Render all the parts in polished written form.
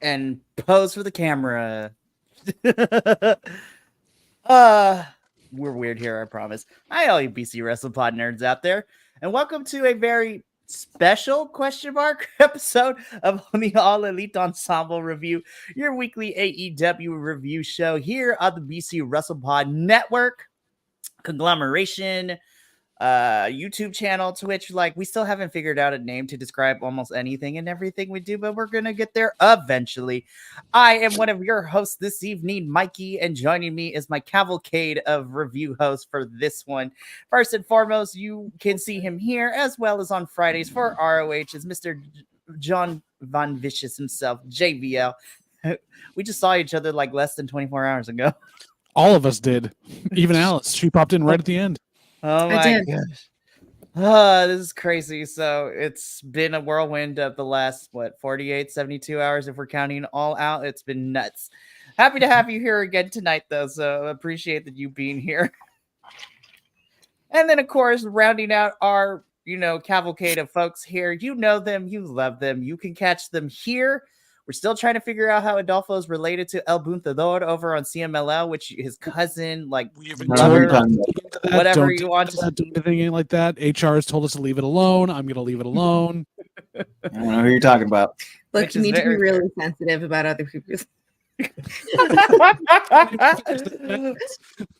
and pose for the camera. We're weird here, I promise. Hi, all you BC WrestlePod nerds out there, and welcome to a very special question mark episode of the All Elite Ensemble review, your weekly AEW review show here on the BC WrestlePod Network conglomeration. YouTube channel, Twitch. Like, we still haven't figured out a name to describe almost anything and everything we do, but we're gonna get there eventually. I am one of your hosts this evening, Mikey, and joining me is my cavalcade of review hosts for this one. First and foremost, you can see him here as well as on Fridays for ROH is Mr. John Von Vicious himself, JVL. We just saw each other like less than 24 hours ago. All of us did. Even Alice. She popped in right at the end. Oh my gosh. This is crazy. So it's been a whirlwind of the last, 48, 72 hours if we're counting all out. It's been nuts. Happy to have you here again tonight, though. So appreciate that you being here. And then, of course, rounding out our, cavalcade of folks here. You know them. You love them. You can catch them here. We're still trying to figure out how Adolfo is related to El Buntador over on CMLL, which his cousin, whatever you want to do anything like that. HR has told us to leave it alone. I'm going to leave it alone. I don't know who you're talking about. Look, you need to be really sensitive about other people's.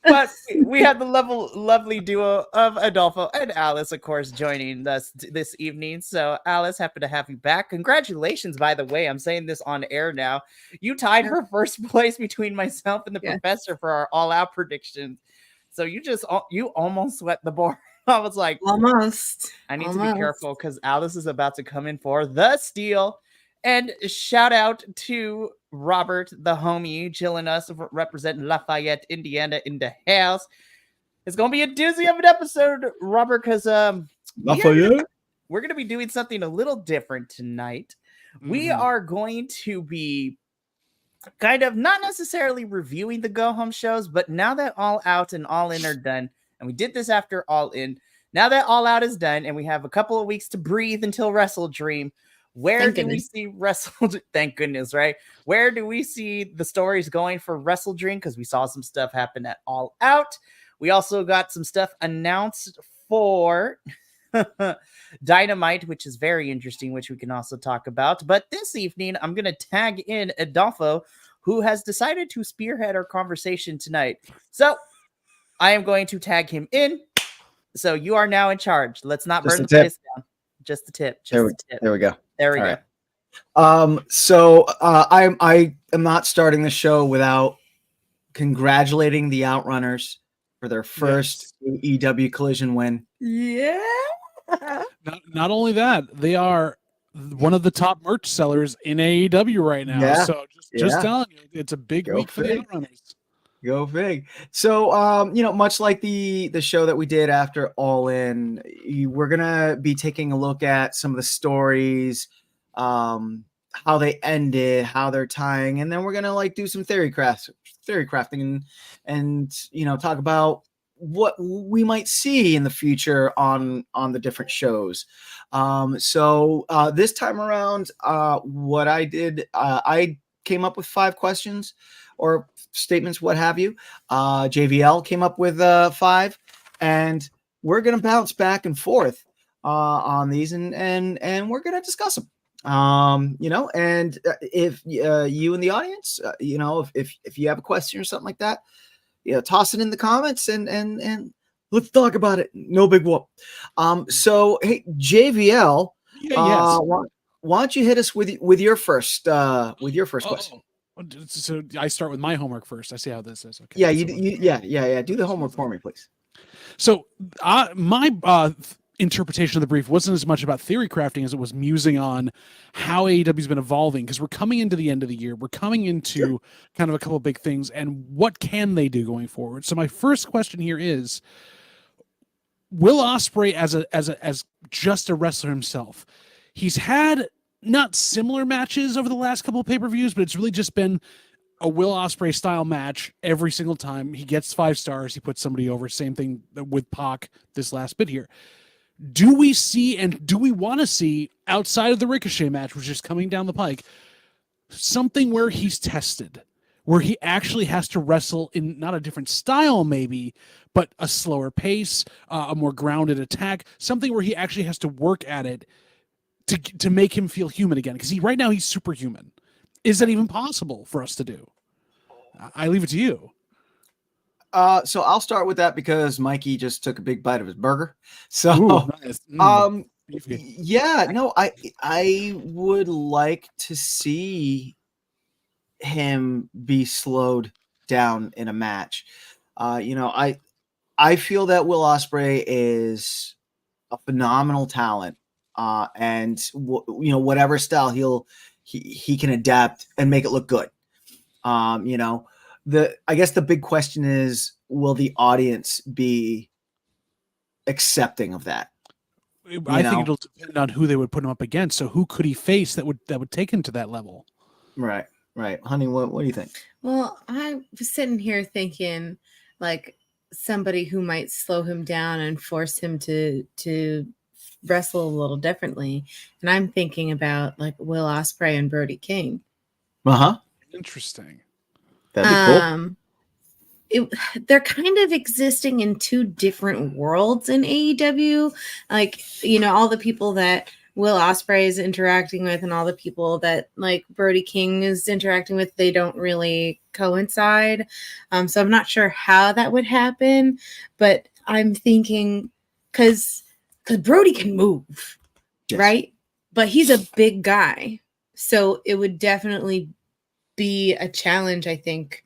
But we have the lovely duo of Adolfo and Alice, of course, joining us this evening. So, Alice, happy to have you back. Congratulations, by the way. I'm saying this on air now. You tied for first place between myself and the professor for our all-out predictions. So you almost swept the board. I was like, almost. I need to be careful because Alice is about to come in for the steal. And shout out to Robert, the homie, chilling us, representing Lafayette, Indiana, in the house. It's going to be a doozy of an episode, Robert, because Lafayette? we're going to be doing something a little different tonight. Mm-hmm. We are going to be kind of not necessarily reviewing the go-home shows, but now that All Out and All In are done, and we did this after All In, now that All Out is done, and we have a couple of weeks to breathe until Wrestle Dream, where do we see thank goodness, right? Where do we see the stories going for Wrestle Dream? Because we saw some stuff happen at All Out. We also got some stuff announced for Dynamite, which is very interesting, which we can also talk about. But this evening, I'm going to tag in Adolfo, who has decided to spearhead our conversation tonight. So I am going to tag him in. So you are now in charge. Let's not burn the place down. Just the tip. There we go. There we go. Right. So I am not starting the show without congratulating the Outrunners for their first AEW Collision win. Yeah. Not only that, they are one of the top merch sellers in AEW right now. Yeah. So just telling you, it's a big week for the Outrunners. Go big. So, much like the show that we did after All In, we're going to be taking a look at some of the stories, how they ended, how they're tying, and then we're going to do some theory crafting and talk about what we might see in the future on the different shows. So this time around, what I did, I came up with 5 questions or statements, what have you. JVL came up with 5, and we're going to bounce back and forth on these, and we're going to discuss them. And if you in the audience, if you have a question or something like that, toss it in the comments and let's talk about it. No big whoop. So hey, JVL, yes. Why don't you hit us with your first question? So I start with my homework first. I see how this is. Okay. Yeah, you do the homework for me, please. So my interpretation of the brief wasn't as much about theory crafting as it was musing on how AEW's been evolving, because we're coming into the end of the year. We're coming into kind of a couple of big things, and what can they do going forward? So my first question here is, Will Ospreay as just a wrestler himself, he's had not similar matches over the last couple of pay-per-views, but it's really just been a Will Ospreay style match every single time. He gets 5 stars. He puts somebody over. Same thing with Pac this last bit here. Do we see, and do we want to see, outside of the Ricochet match, which is coming down the pike, something where he's tested, where he actually has to wrestle in not a different style maybe, but a slower pace, a more grounded attack, something where he actually has to work at it to make him feel human again. Because right now he's superhuman. Is that even possible for us to do? I leave it to you. So I'll start with that because Mikey just took a big bite of his burger. So, Ooh, nice. yeah, no, I would like to see him be slowed down in a match. I feel that Will Ospreay is a phenomenal talent, and whatever style he can adapt and make it look good. I guess the big question is, will the audience be accepting of that? I think it'll depend on who they would put him up against. So who could he face that would take him to that level? Right. Honey, what do you think? Well, I was sitting here thinking like somebody who might slow him down and force him to wrestle a little differently. And I'm thinking about like Will Ospreay and Brody King. Interesting. That'd be cool. They're kind of existing in two different worlds in AEW. Like, all the people that Will Ospreay is interacting with and all the people that like Brody King is interacting with, they don't really coincide. So I'm not sure how that would happen, but I'm thinking because Brody can move, Yes. right? But he's a big guy. So it would definitely be a challenge, I think,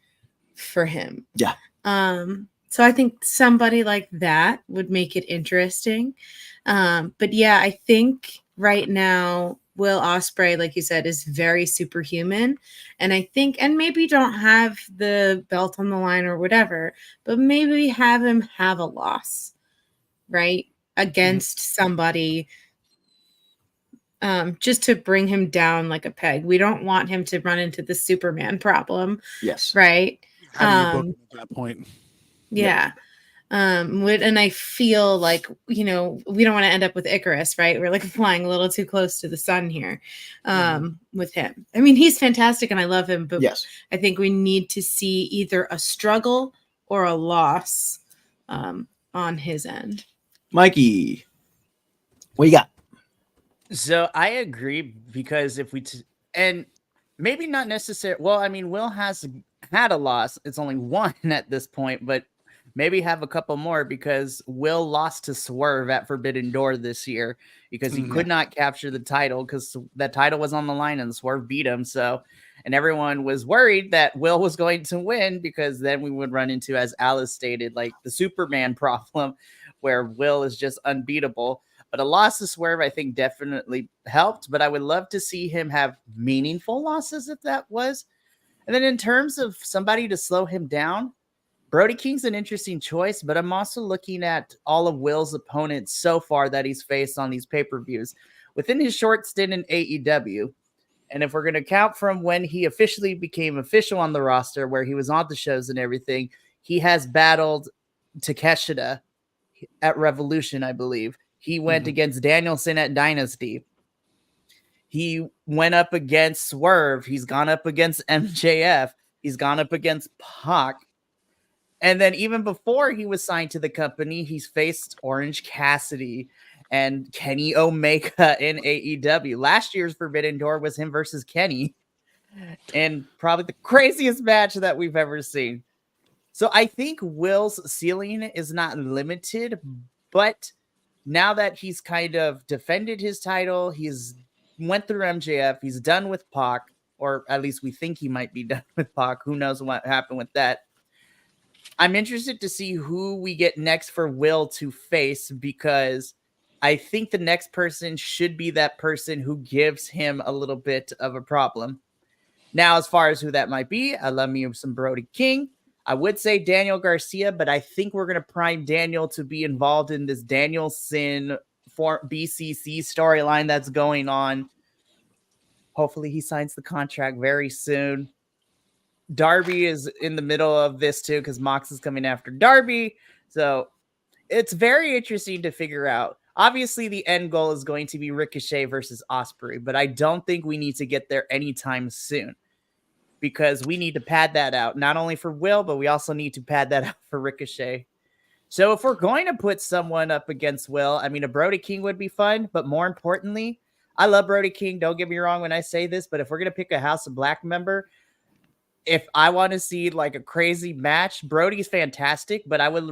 for him. Yeah. So I think somebody like that would make it interesting. But yeah, I think right now Will Ospreay, like you said, is very superhuman. And I think, and maybe don't have the belt on the line or whatever, but maybe have him have a loss, right? Against somebody, just to bring him down like a peg. We don't want him to run into the Superman problem. Yes. Right. How do you book him at that point? Yeah. And I feel like, we don't want to end up with Icarus, right? We're like flying a little too close to the sun here with him. I mean, he's fantastic and I love him, but yes, I think we need to see either a struggle or a loss on his end. Mikey, what you got? So I agree because if we and maybe not necessarily. Well, I mean, Will has had a loss. It's only one at this point, but maybe have a couple more because Will lost to Swerve at Forbidden Door this year because he could not capture the title because that title was on the line and Swerve beat him. So, and everyone was worried that Will was going to win because then we would run into, as Alice stated, like the Superman problem where Will is just unbeatable. But a loss to Swerve, I think, definitely helped. But I would love to see him have meaningful losses if that was. And then in terms of somebody to slow him down, Brody King's an interesting choice, but I'm also looking at all of Will's opponents so far that he's faced on these pay-per-views within his short stint in AEW. And if we're going to count from when he officially became official on the roster, where he was on the shows and everything, he has battled Takeshita at Revolution, I believe. He went against Danielson at Dynasty. He went up against Swerve. He's gone up against MJF. He's gone up against Pac. And then even before he was signed to the company, he's faced Orange Cassidy and Kenny Omega in AEW. Last year's Forbidden Door was him versus Kenny. And probably the craziest match that we've ever seen. So I think Will's ceiling is not limited, but now that he's kind of defended his title, he's went through MJF, he's done with Pac, or at least we think he might be done with Pac. Who knows what happened with that? I'm interested to see who we get next for Will to face because I think the next person should be that person who gives him a little bit of a problem. Now, as far as who that might be, I love me some Brody King. I would say Daniel Garcia, but I think we're going to prime Daniel to be involved in this Danielson for BCC storyline that's going on. Hopefully he signs the contract very soon. Darby is in the middle of this too because Mox is coming after Darby. So it's very interesting to figure out. Obviously, the end goal is going to be Ricochet versus Ospreay, but I don't think we need to get there anytime soon because we need to pad that out, not only for Will, but we also need to pad that out for Ricochet. So if we're going to put someone up against Will, I mean, a Brody King would be fun, but more importantly, I love Brody King. Don't get me wrong when I say this, but if we're going to pick a House of Black member, if I want to see like a crazy match, Brody's fantastic, but I would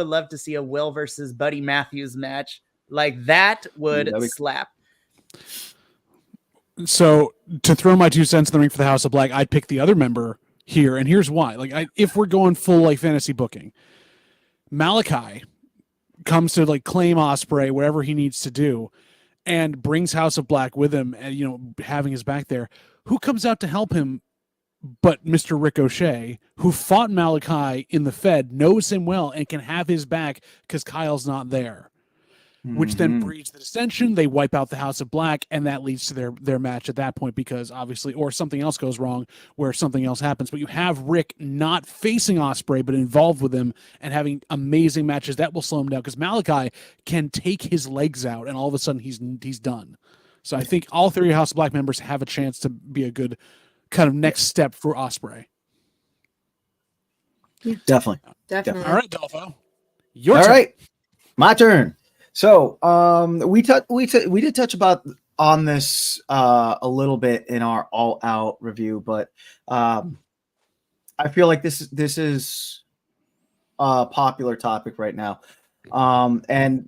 love to see a Will versus Buddy Matthews match. Like that would slap. So to throw my 2 cents in the ring for the House of Black, I'd pick the other member here, and here's why. Like, if we're going full like fantasy booking, Malachi comes to like claim Ospreay, whatever he needs to do, and brings House of Black with him, and having his back there. Who comes out to help him? But Mr. Ricochet, who fought Malachi in the Fed, knows him well and can have his back because Kyle's not there. Which then breeds the dissension. They wipe out the House of Black, and that leads to their match at that point because obviously, or something else goes wrong where something else happens. But you have Rick not facing Ospreay, but involved with him and having amazing matches that will slow him down because Malachi can take his legs out, and all of a sudden he's done. So I think all 3 House of Black members have a chance to be a good kind of next step for Ospreay. Definitely. All right, Dolpho. Your turn. All right. My turn. So we did touch on this a little bit in our All Out review, but I feel like this is a popular topic right now, and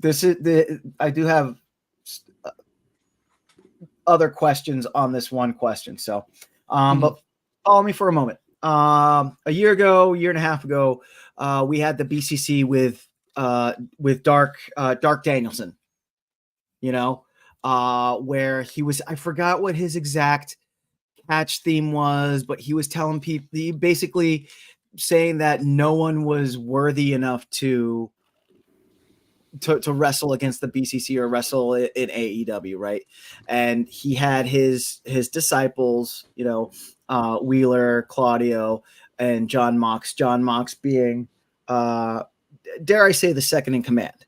I do have other questions on this one question. So, but follow me for a moment. A year and a half ago, we had the BCC with Dark Danielson, where he was, I forgot what his exact catch theme was, but he was telling people, basically saying that no one was worthy enough to wrestle against the BCC or wrestle in AEW, right? And he had his disciples, Wheeler, Claudio, and John Mox. John Mox being, dare I say, the second in command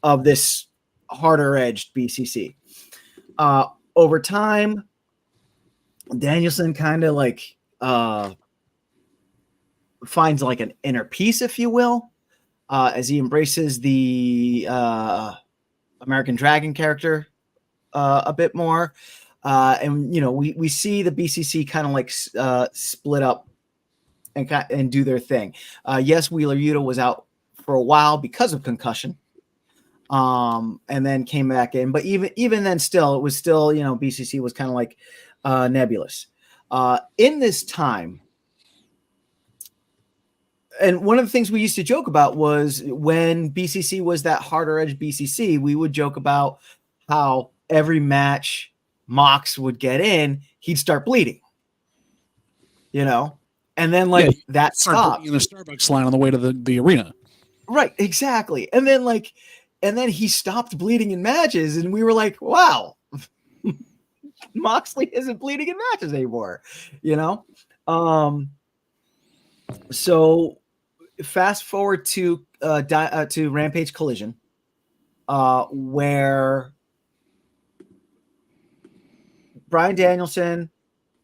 of this harder-edged BCC. Over time, Danielson kind of like finds like an inner peace, if you will, as he embraces the American Dragon character a bit more. And we see the BCC kind of like split up and do their thing. Yes, Wheeler Yuta was out for a while because of concussion, and then came back in. But even then, still, it was still, BCC was kind of like nebulous. In this time, and one of the things we used to joke about was when BCC was that harder edge BCC, we would joke about how every match Mox would get in, he'd start bleeding, and then that stopped in the Starbucks line on the way to the arena. Right, exactly. And then he stopped bleeding in matches, and we were like, wow, Moxley isn't bleeding in matches anymore, So fast forward to Rampage Collision, where Bryan Danielson,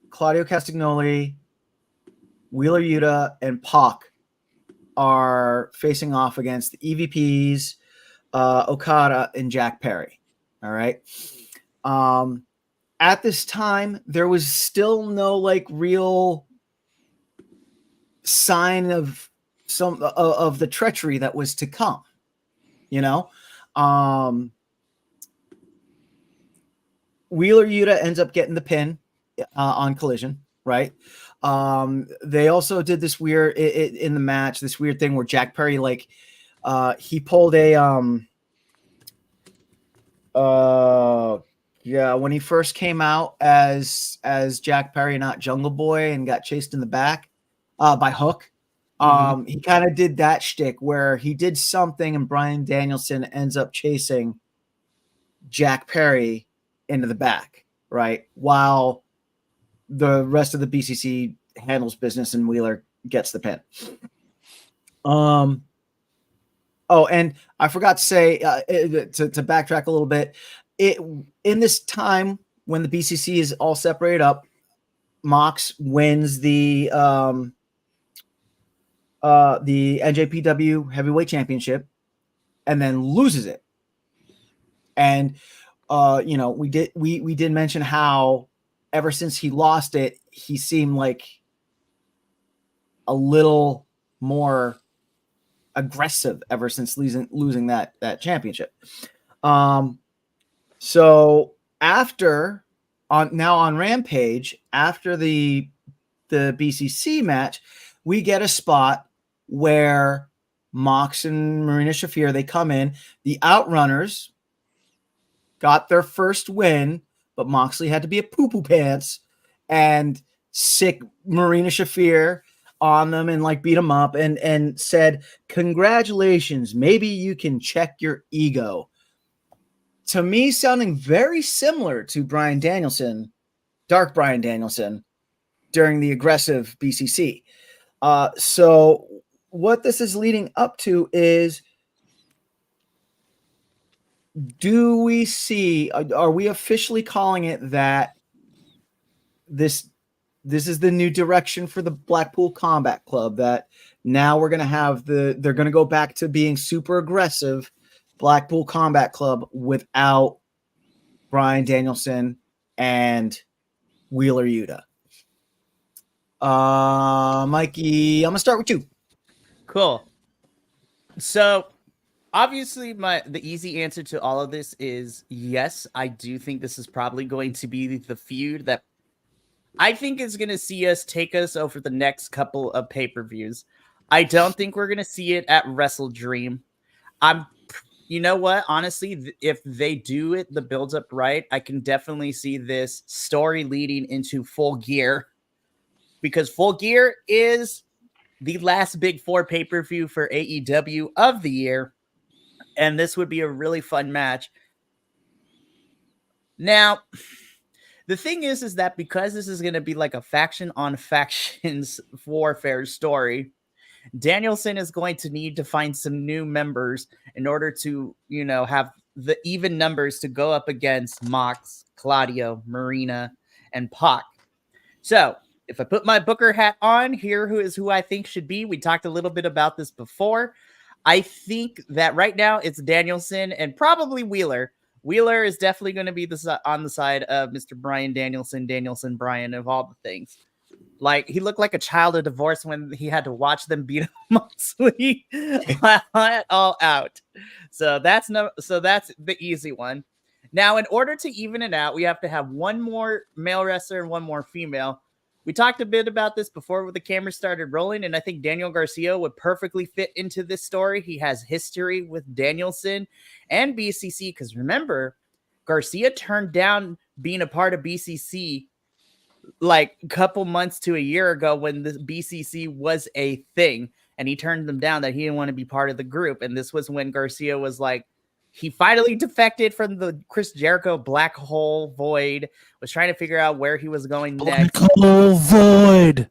Claudio Castagnoli, Wheeler Yuta, and Pac are facing off against the EVPs, Okada, and Jack Perry. All right. At this time, there was still no real sign of some of the treachery that was to come. Wheeler Yuta ends up getting the pin on Collision, right? They also did this weird in the match, this weird thing where Jack Perry, he pulled a when he first came out as Jack Perry, not Jungle Boy, and got chased in the back by Hook. He kind of did that shtick where he did something and Bryan Danielson ends up chasing Jack Perry into the back, right? While the rest of the BCC handles business and Wheeler gets the pin. Oh, and I forgot to say to backtrack a little bit. In this time when the BCC is all separated up, Mox wins the NJPW Heavyweight Championship, and then loses it. And we did mention how ever since he lost it, he seemed like a little more aggressive ever since losing that championship. So after on Rampage, after the BCC match, we get a spot where Mox and Marina Shafir, they come in. The Outrunners got their first win, but Moxley had to be a poo-poo pants and sick Marina Shafir on them and like beat them up and said, "Congratulations, maybe you can check your ego." To me, sounding very similar to Bryan Danielson, Dark Bryan Danielson, during the aggressive BCC. So what this is leading up to is, do we see, are we officially calling it that this is the new direction for the Blackpool Combat Club, that now we're going to have they're going to go back to being super aggressive Blackpool Combat Club without Bryan Danielson and Wheeler Yuta? Mikey, I'm going to start with you. Cool. So obviously the easy answer to all of this is yes. I do think this is probably going to be the feud that I think is going to see us take us over the next couple of pay-per-views. I don't think we're going to see it at Wrestle Dream. You know what? Honestly, if they do it, the build up right, I can definitely see this story leading into Full Gear, because Full Gear is the last big 4 pay-per-view for AEW of the year, and this would be a really fun match. Now, the thing is that because this is going to be like a faction on factions warfare story, Danielson is going to need to find some new members in order to, have the even numbers to go up against Mox, Claudio, Marina, and Pac. So if I put my Booker hat on here, who I think should be, we talked a little bit about this before. I think that right now it's Danielson and probably Wheeler. Wheeler is definitely going to be on the side of Mr. Bryan Danielson Bryan, of all the things. Like, he looked like a child of divorce when he had to watch them beat Moxley all out. So that's the easy one. Now, in order to even it out, we have to have one more male wrestler and one more female. We talked a bit about this before the camera started rolling, and I think Daniel Garcia would perfectly fit into this story. He has history with Danielson and BCC, because remember, Garcia turned down being a part of BCC like a couple months to a year ago when the BCC was a thing, and he turned them down, that he didn't want to be part of the group. And this was when Garcia was like, he finally defected from the Chris Jericho black hole void, was trying to figure out where he was going next. Black hole void.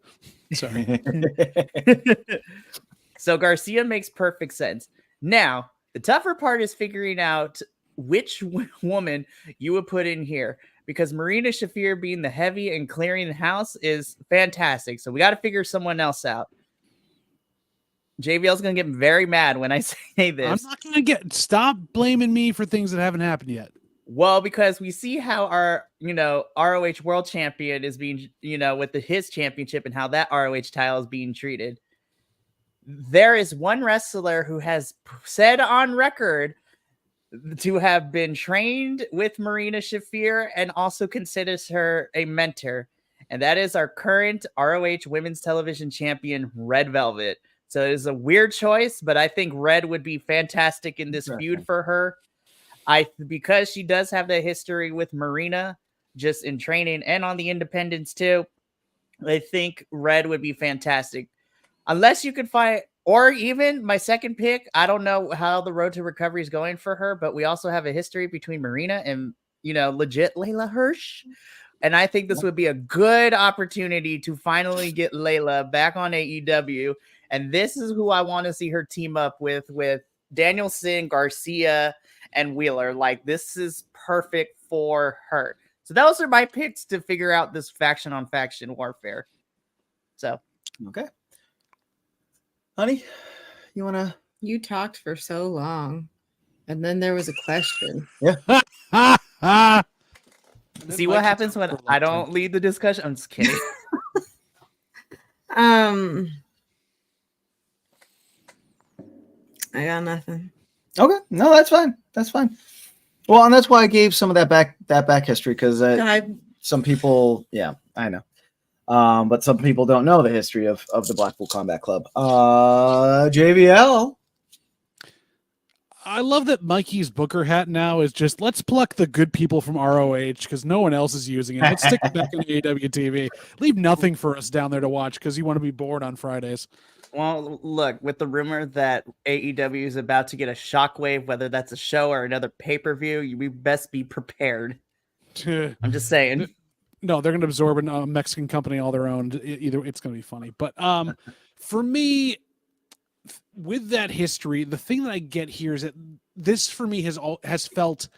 Sorry. So Garcia makes perfect sense. Now, the tougher part is figuring out which woman you would put in here, because Marina Shafir being the heavy and clearing the house is fantastic. So we got to figure someone else out. JVL's going to get very mad when I say this. I'm not going to stop blaming me for things that haven't happened yet. Well, because we see how our, ROH world champion is being, with his championship, and how that ROH title is being treated. There is one wrestler who has said on record to have been trained with Marina Shafir and also considers her a mentor. And that is our current ROH Women's Television Champion, Red Velvet. So it is a weird choice, but I think Red would be fantastic in this feud for her. Because she does have the history with Marina, just in training and on the independents too. I think Red would be fantastic. Unless you could find, or even my second pick, I don't know how the road to recovery is going for her, but we also have a history between Marina and, legit Layla Hirsch. And I think this would be a good opportunity to finally get Layla back on AEW. And this is who I want to see her team up with Danielson, Garcia, and Wheeler. Like, this is perfect for her. So those are my picks to figure out this faction on faction warfare. So, okay. Honey, you want to? You talked for so long, and then there was a question. See what happens when I don't lead the discussion? I'm just kidding. I got nothing. Okay, no, that's fine. That's fine. Well, and that's why I gave some of that back history, because some people, yeah, I know, but some people don't know the history of the Blackpool Combat Club. JVL. I love that Mikey's Booker hat now is just, let's pluck the good people from ROH because no one else is using it. Let's stick it back in AEW TV. Leave nothing for us down there to watch because you want to be bored on Fridays. Well, look, with the rumor that AEW is about to get a shockwave, whether that's a show or another pay-per-view, you best be prepared. I'm just saying. No, they're going to absorb a Mexican company all their own. Either it's going to be funny. But for me, with that history, the thing that I get here is that this for me has felt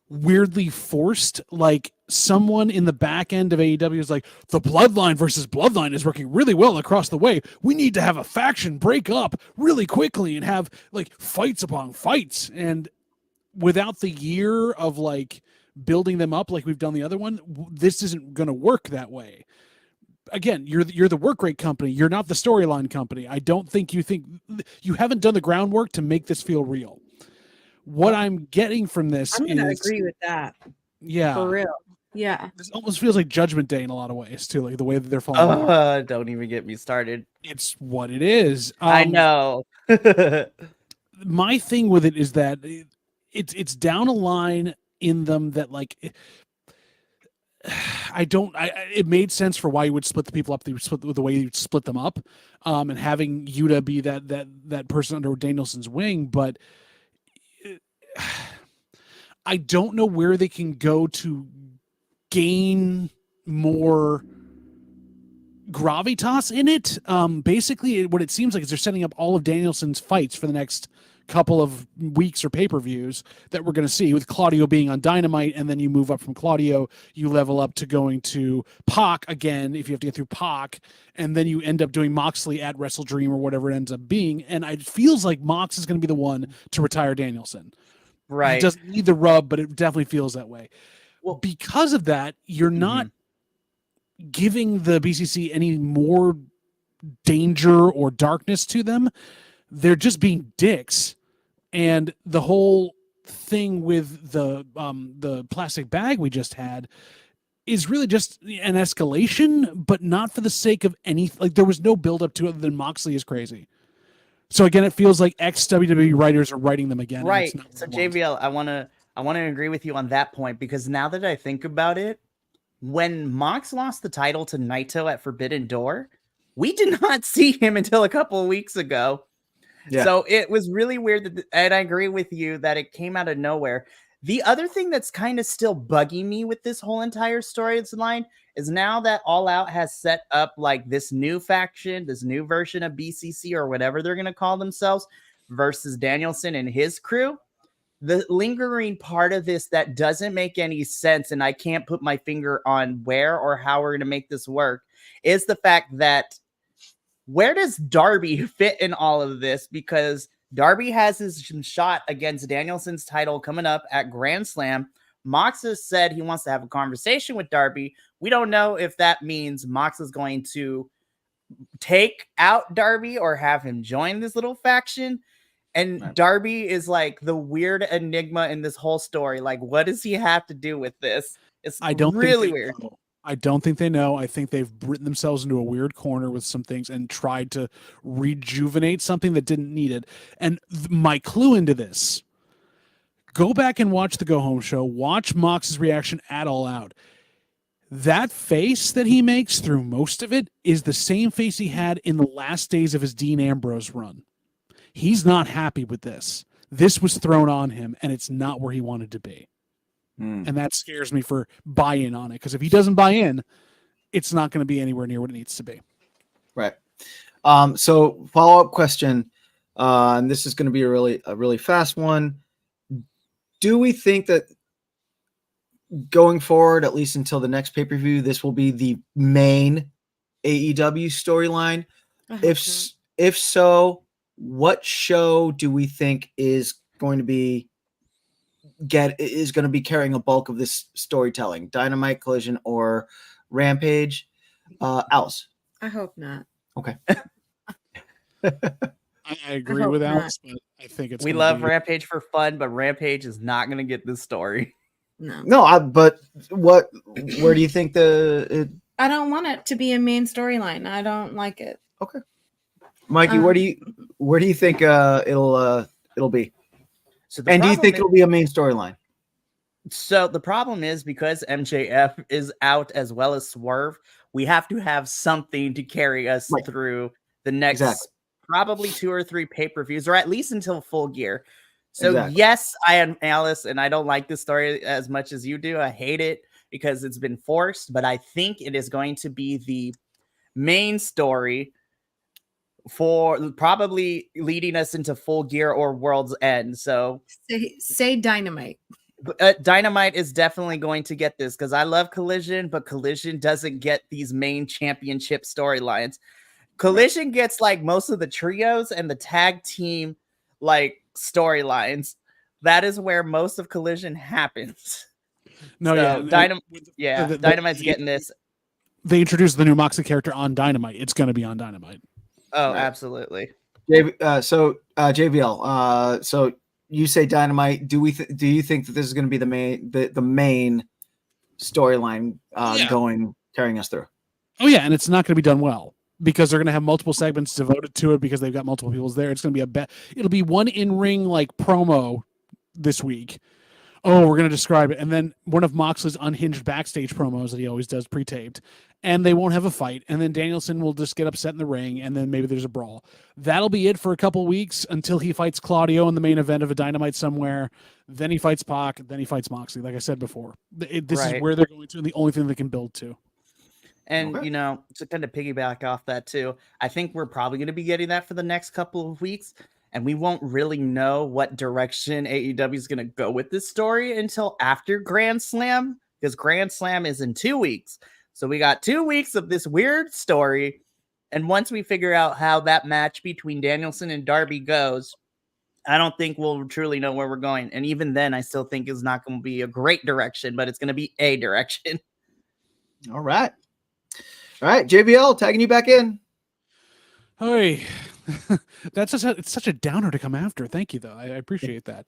weirdly forced. Like someone in the back end of AEW is like, the Bloodline versus Bloodline is working really well across the way. We need to have a faction break up really quickly and have like fights upon fights. And without the year of like building them up like we've done the other one, this isn't going to work that way. Again, you're the work rate company. You're not the storyline company. I don't think you haven't done the groundwork to make this feel real. What I'm getting from this I'm going to agree with that. Yeah. For real. Yeah. This almost feels like Judgment Day in a lot of ways too, like the way that they're falling. Don't even get me started. It's what it is. I know. My thing with it is that it's down a line in them that like it made sense for why you would split the people up the way you split them up, and having Yuta be that person under Danielson's wing, but I don't know where they can go to gain more gravitas in it. Basically what it seems like is they're setting up all of Danielson's fights for the next couple of weeks or pay-per-views that we're going to see, with Claudio being on Dynamite, and then you move up from Claudio, you level up to going to Pac again if you have to get through Pac, and then you end up doing Moxley at Wrestle Dream or whatever it ends up being, and it feels like Mox is going to be the one to retire Danielson. Right. He doesn't need the rub, but it definitely feels that way. Well, because of that, you're not giving the BCC any more danger or darkness to them. They're just being dicks. And the whole thing with the plastic bag we just had is really just an escalation, but not for the sake of any, like there was no build up to it other than Moxley is crazy. So again, it feels like ex-WWE writers are writing them again. Right. So JVL, I want to agree with you on that point, because now that I think about it, when Mox lost the title to Naito at Forbidden Door, we did not see him until a couple of weeks ago. Yeah. So it was really weird and I agree with you that it came out of nowhere. The other thing that's kind of still bugging me with this whole entire storyline is now that All Out has set up like this new faction, this new version of BCC or whatever they're going to call themselves versus Danielson and his crew. The lingering part of this that doesn't make any sense, and I can't put my finger on where or how we're going to make this work, is the fact that where does Darby fit in all of this? Because Darby has his shot against Danielson's title coming up at Grand Slam. Mox has said he wants to have a conversation with Darby. We don't know if that means Mox is going to take out Darby or have him join this little faction. And Darby is like the weird enigma in this whole story. Like, what does he have to do with this? It's really weird. I don't think they know. I think they've written themselves into a weird corner with some things and tried to rejuvenate something that didn't need it. And my clue into this, go back and watch the Go Home show. Watch Mox's reaction at All Out. That face that he makes through most of it is the same face he had in the last days of his Dean Ambrose run. He's not happy with this. This was thrown on him, and it's not where he wanted to be. And that scares me for buy-in on it, because if he doesn't buy in, it's not going to be anywhere near what it needs to be. Right. So follow-up question. And this is going to be a really fast one. Do we think that going forward, at least until the next pay-per-view, this will be the main AEW storyline? If so, what show do we think is going to be carrying a bulk of this storytelling? Dynamite, Collision, or Rampage? Alice. I hope not. Okay. I agree with Alex, but I think it's. We love Rampage for fun, but Rampage is not going to get this story. No. But where do you think I don't want it to be a main storyline. I don't like it. Okay. Mikey, where do you think it'll be? So do you think it'll be a main storyline? So the problem is, because MJF is out as well as Swerve, we have to have something to carry us through the next probably 2 or 3 pay-per-views, or at least until Full Gear. So yes, I am Alice, and I don't like this story as much as you do. I hate it because it's been forced, but I think it is going to be the main story for probably leading us into Full Gear or World's End. So say Dynamite. Dynamite is definitely going to get this, because I love Collision, but Collision doesn't get these main championship storylines. Collision gets like most of the trios and the tag team like storylines. That is where most of Collision happens. No, so, Dynamite's getting this. They introduced the new Moxley character on Dynamite. It's going to be on Dynamite. Oh, absolutely. JVL. So you say Dynamite. Do you think that this is going to be the main storyline carrying us through? Oh yeah, and it's not going to be done well, because they're going to have multiple segments devoted to it, because they've got multiple people there. It's going to be it'll be one in-ring like promo this week. Oh, we're going to describe it. And then one of Moxley's unhinged backstage promos that he always does pre-taped. And they won't have a fight. And then Danielson will just get upset in the ring, and then maybe there's a brawl. That'll be it for a couple weeks until he fights Claudio in the main event of a Dynamite somewhere. Then he fights Pac. Then he fights Moxley, like I said before. This is where they're going to, and the only thing they can build to. And, to kind of piggyback off that too, I think we're probably going to be getting that for the next couple of weeks. And we won't really know what direction AEW is going to go with this story until after Grand Slam, because Grand Slam is in 2 weeks. So we got 2 weeks of this weird story. And once we figure out how that match between Danielson and Darby goes, I don't think we'll truly know where we're going. And even then, I still think it's not going to be a great direction, but it's going to be a direction. All right, JBL, tagging you back in. Hey, it's such a downer to come after. Thank you, though. I appreciate that.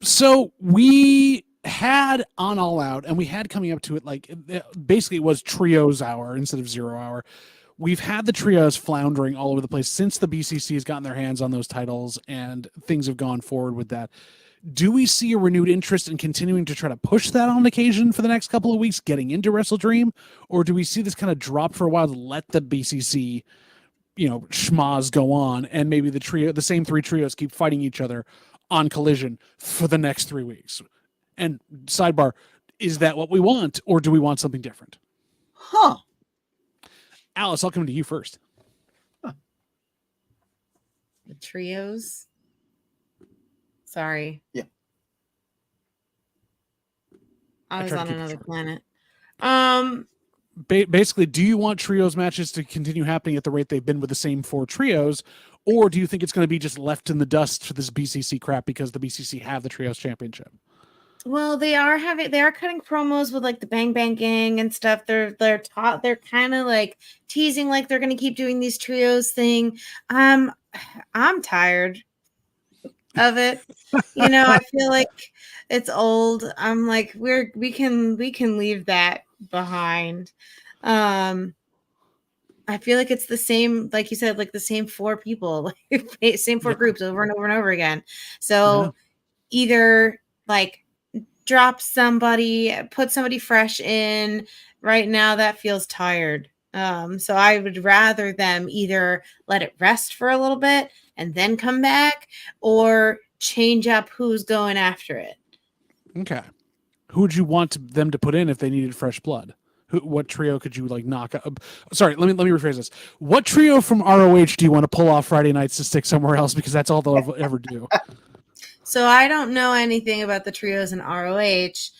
So we had on All Out, and we had coming up to it, like basically it was trios hour instead of 0 hour. We've had the trios floundering all over the place since the BCC has gotten their hands on those titles, and things have gone forward with that. Do we see a renewed interest in continuing to try to push that on occasion for the next couple of weeks, getting into Wrestle Dream? Or do we see this kind of drop for a while to let the BCC, schmaz go on, and maybe the same 3 trios keep fighting each other on Collision for the next 3 weeks? And sidebar, is that what we want, or do we want something different? Alice, I'll come to you first. The trios. Sorry. Yeah. I was on another planet. Basically, do you want trios matches to continue happening at the rate they've been with the same 4 trios, or do you think it's going to be just left in the dust for this BCC crap because the BCC have the trios championship? Well, they are cutting promos with like the Bang Bang Gang and stuff. They're kind of like teasing like they're going to keep doing these trios thing. I'm tired of it. I feel like it's old. I'm like, we can leave that behind. I feel like it's the same, like you said, like the same 4 people, like same 4 groups over and over and over again. So either like drop somebody, put somebody fresh in. Right now that feels tired. So I would rather them either let it rest for a little bit and then come back, or change up who's going after it. Okay. Who would you want them to put in if they needed fresh blood? what trio could you like knock up? Sorry, let me rephrase this. What trio from ROH do you want to pull off Friday nights to stick somewhere else, because that's all they'll ever do? So I don't know anything about the trios in ROH,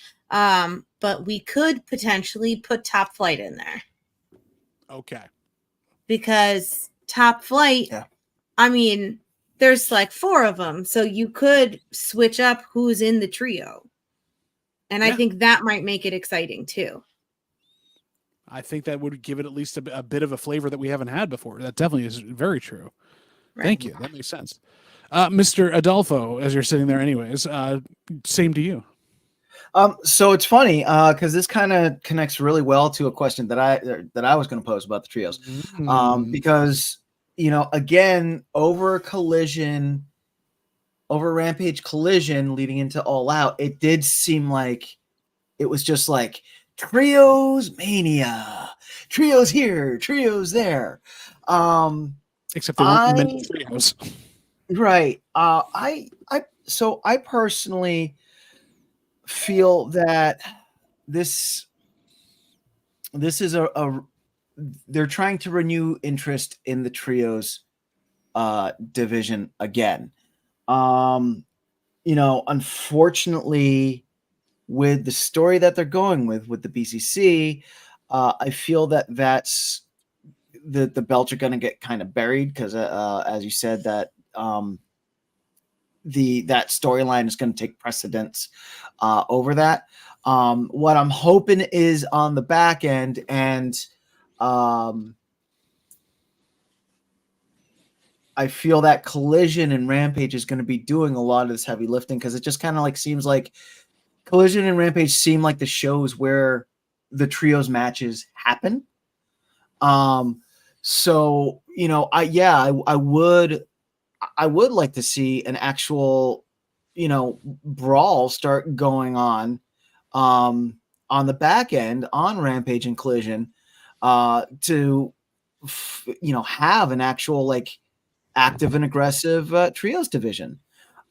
but we could potentially put Top Flight in there. Okay. Because Top Flight, Yeah. I mean, there's like 4 of them, so you could switch up who's in the trio. And I think that might make it exciting too. I think that would give it at least a bit of a flavor that we haven't had before. That definitely is very true. Right. Thank you. That makes sense. Mr. Adolfo, as you're sitting there anyways, same to you. So it's funny because this kind of connects really well to a question that I was going to pose about the trios. Because, you know, again, over Rampage Collision leading into All Out, it did seem like it was just like trios mania, trios here, trios there. Except there weren't many trios. Right. I personally feel that this is they're trying to renew interest in the trios division again. You know, unfortunately, with the story that they're going with the BCC, I feel that that's the belts are going to get kind of buried because, as you said, that that storyline is going to take precedence over that. What I'm hoping is on the back end, and I feel that Collision and Rampage is going to be doing a lot of this heavy lifting, because it just kind of like seems like Collision and Rampage seem like the shows where the trios matches happen. So, you know, I would like to see an actual, you know, brawl start going on the back end on Rampage and Collision, to, you know, have an actual like active and aggressive trios division.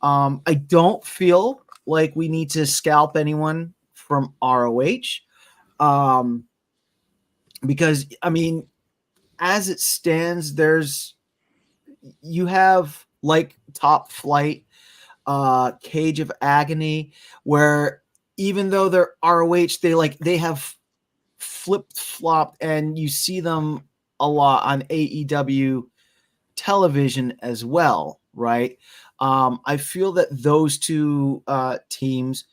I don't feel like we need to scalp anyone from ROH, because I mean, as it stands, you have like Top Flight, Cage of Agony, where even though they're ROH, they have flip-flopped, and you see them a lot on AEW television as well, right? I feel that those two teams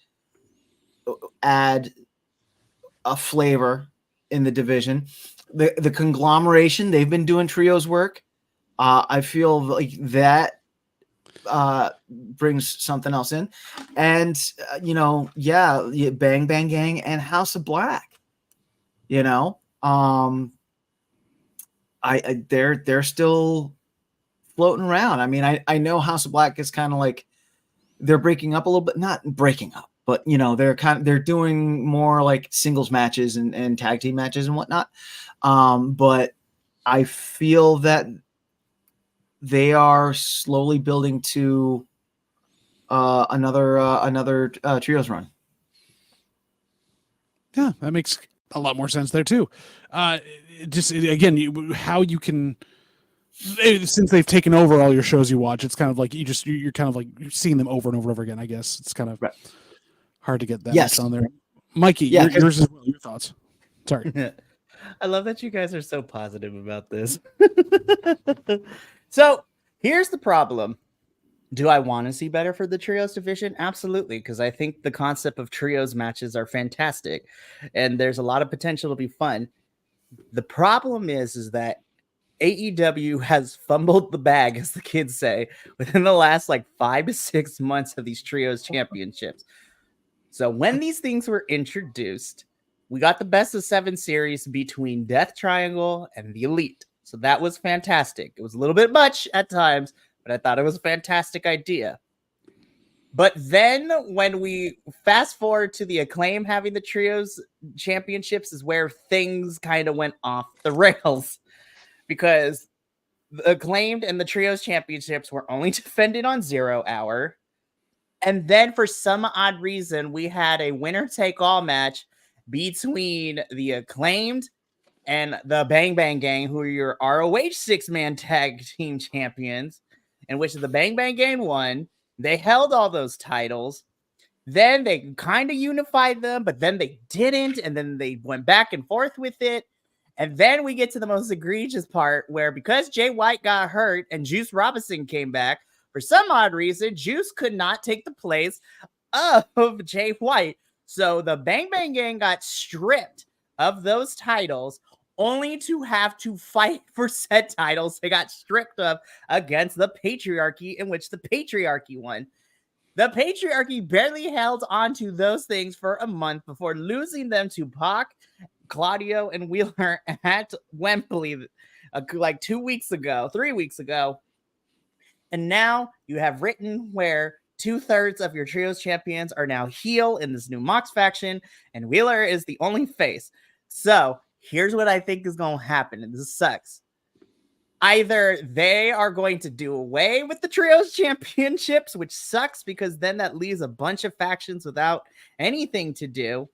add a flavor in the division. The conglomeration, they've been doing trios work. I feel like that brings something else in. And, you know, Bang Bang Gang and House of Black, you know, they're still floating around. I mean, I know House of Black is kind of like they're breaking up a little bit, not breaking up, but you know, they're doing more like singles matches and tag team matches and whatnot. But I feel that they are slowly building to another trios run. Yeah, that makes a lot more sense there too. Just again, how you can, since they've taken over all your shows you watch, it's kind of like you're kind of like seeing them over and over and over again. I guess it's kind of hard to get that much on there. Mikey, yours as well. Your thoughts? Sorry. I love that you guys are so positive about this. So here's the problem. Do I want to see better for the trios division? Absolutely, because I think the concept of trios matches are fantastic, and there's a lot of potential to be fun. The problem is that AEW has fumbled the bag, as the kids say, within the last like 5 to 6 months of these trios championships. So when these things were introduced, we got the best of 7 series between Death Triangle and the Elite. So that was fantastic. It was a little bit much at times, but I thought it was a fantastic idea. But then when we fast forward to the Acclaim having the trios championships is where things kind of went off the rails, because the Acclaimed and the trios championships were only defended on 0 Hour. And then for some odd reason, we had a winner take all match, between the Acclaimed and the Bang Bang Gang, who are your ROH 6-man tag team champions, in which the Bang Bang Gang won. They held all those titles. Then they kind of unified them, but then they didn't. And then they went back and forth with it. And then we get to the most egregious part where because Jay White got hurt and Juice Robinson came back, for some odd reason, Juice could not take the place of Jay White. So the Bang Bang Gang got stripped of those titles only to have to fight for said titles. They got stripped of against the Patriarchy, in which the Patriarchy won. The Patriarchy barely held on to those things for a month before losing them to Pac, Claudio, and Wheeler at Wembley like 3 weeks ago. And now you have written where 2/3 of your trios champions are now heel in this new Mox faction, and Wheeler is the only face. So here's what I think is going to happen, and this sucks. Either they are going to do away with the trios championships, which sucks because then that leaves a bunch of factions without anything to do,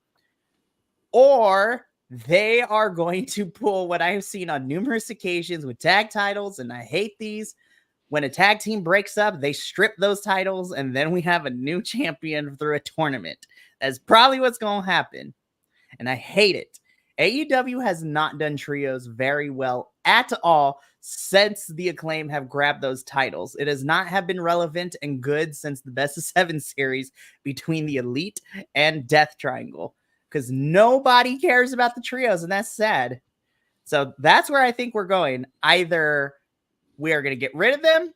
or they are going to pull what I have seen on numerous occasions with tag titles, and I hate these. When a tag team breaks up, they strip those titles, and then we have a new champion through a tournament. That's probably what's going to happen, and I hate it. AEW has not done trios very well at all since the Acclaim have grabbed those titles. It has not have been relevant and good since the Best of 7 series between the Elite and Death Triangle, because nobody cares about the trios, and that's sad. So that's where I think we're going. Either we are going to get rid of them,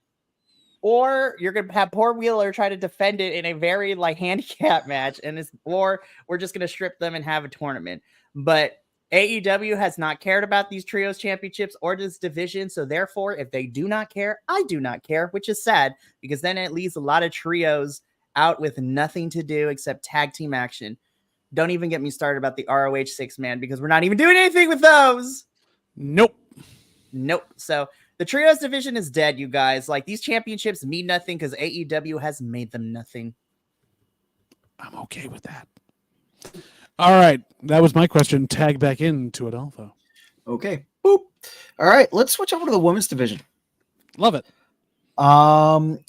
or you're going to have poor Wheeler try to defend it in a very handicap match, or we're just going to strip them and have a tournament. But AEW has not cared about these trios championships or this division, so therefore, if they do not care, I do not care, which is sad, because then it leaves a lot of trios out with nothing to do except tag team action. Don't even get me started about the ROH 6-man, because we're not even doing anything with those. Nope. So the trios division is dead, you guys. These championships mean nothing because AEW has made them nothing. I'm okay with that. All right. That was my question. Tag back into Adolfo. Okay. Boop. All right. Let's switch over to the women's division. Love it. Queen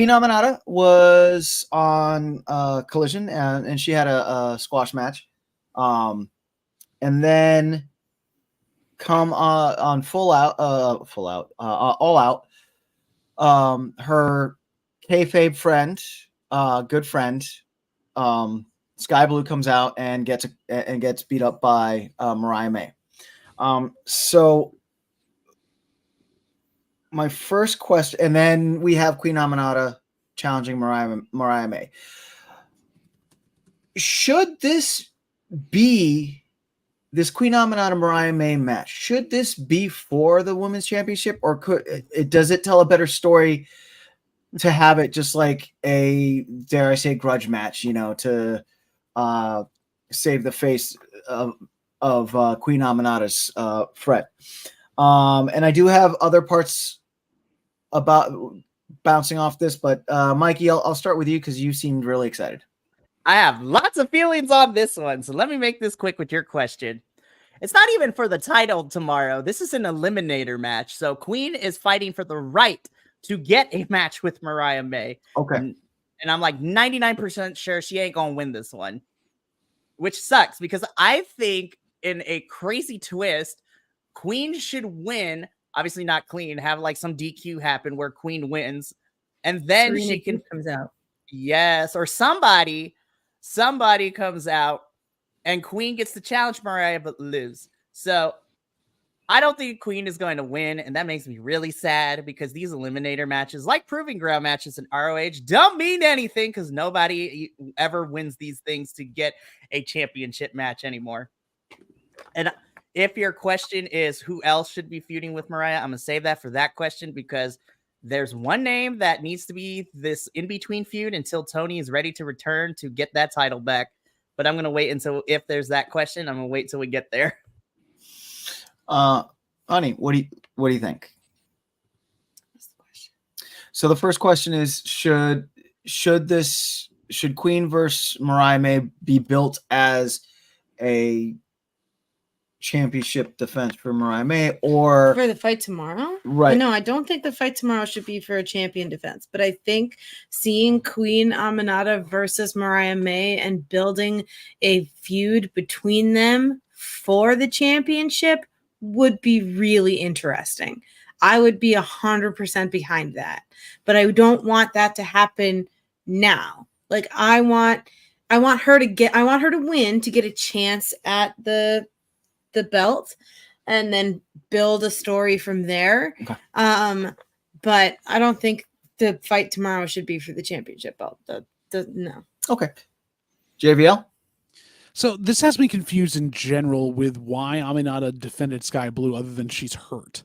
Aminata was on Collision and she had a squash match. And then come on All Out. Her kayfabe friend, good friend, Sky Blue comes out and gets beat up by Mariah May. So my first question, and then we have Queen Aminata challenging Mariah May. Should this be this Queen Aminata Mariah May match? Should this be for the women's championship, or does it tell a better story to have it just like a, dare I say, grudge match, to save the face of Queen Aminata's threat? And I do have other parts about bouncing off this, but Mikey, I'll start with you because you seemed really excited. I have lots of feelings on this one, so let me make this quick with your question. It's not even for the title tomorrow. This is an eliminator match, so Queen is fighting for the right to get a match with Mariah May. Okay. And I'm 99% sure she ain't gonna win this one, which sucks because I think in a crazy twist, Queen should win. Obviously not clean, have some DQ happen where Queen wins, and then Serena she can comes out. Yes, or somebody comes out and Queen gets to challenge Mariah but lose. So I don't think Queen is going to win, and that makes me really sad because these eliminator matches, like Proving Ground matches in ROH, don't mean anything because nobody ever wins these things to get a championship match anymore. And if your question is who else should be feuding with Mariah, I'm going to save that for that question because there's one name that needs to be this in-between feud until Tony is ready to return to get that title back. But I'm going to wait until, if there's that question, I'm going to wait till we get there. Honey, what do you think? So the first question is, should this should Queen versus Mariah May be built as a championship defense for Mariah May, or for the fight tomorrow? Right. No, I don't think the fight tomorrow should be for a champion defense, but I think seeing Queen Aminata versus Mariah May and building a feud between them for the championship would be really interesting. I would be 100% behind that, but I don't want that to happen now. Like I want her to win to get a chance at the belt and then build a story from there. Okay. But I don't think the fight tomorrow should be for the championship belt. No. Okay. JVL? So this has me confused in general with why Aminata defended Sky Blue other than she's hurt.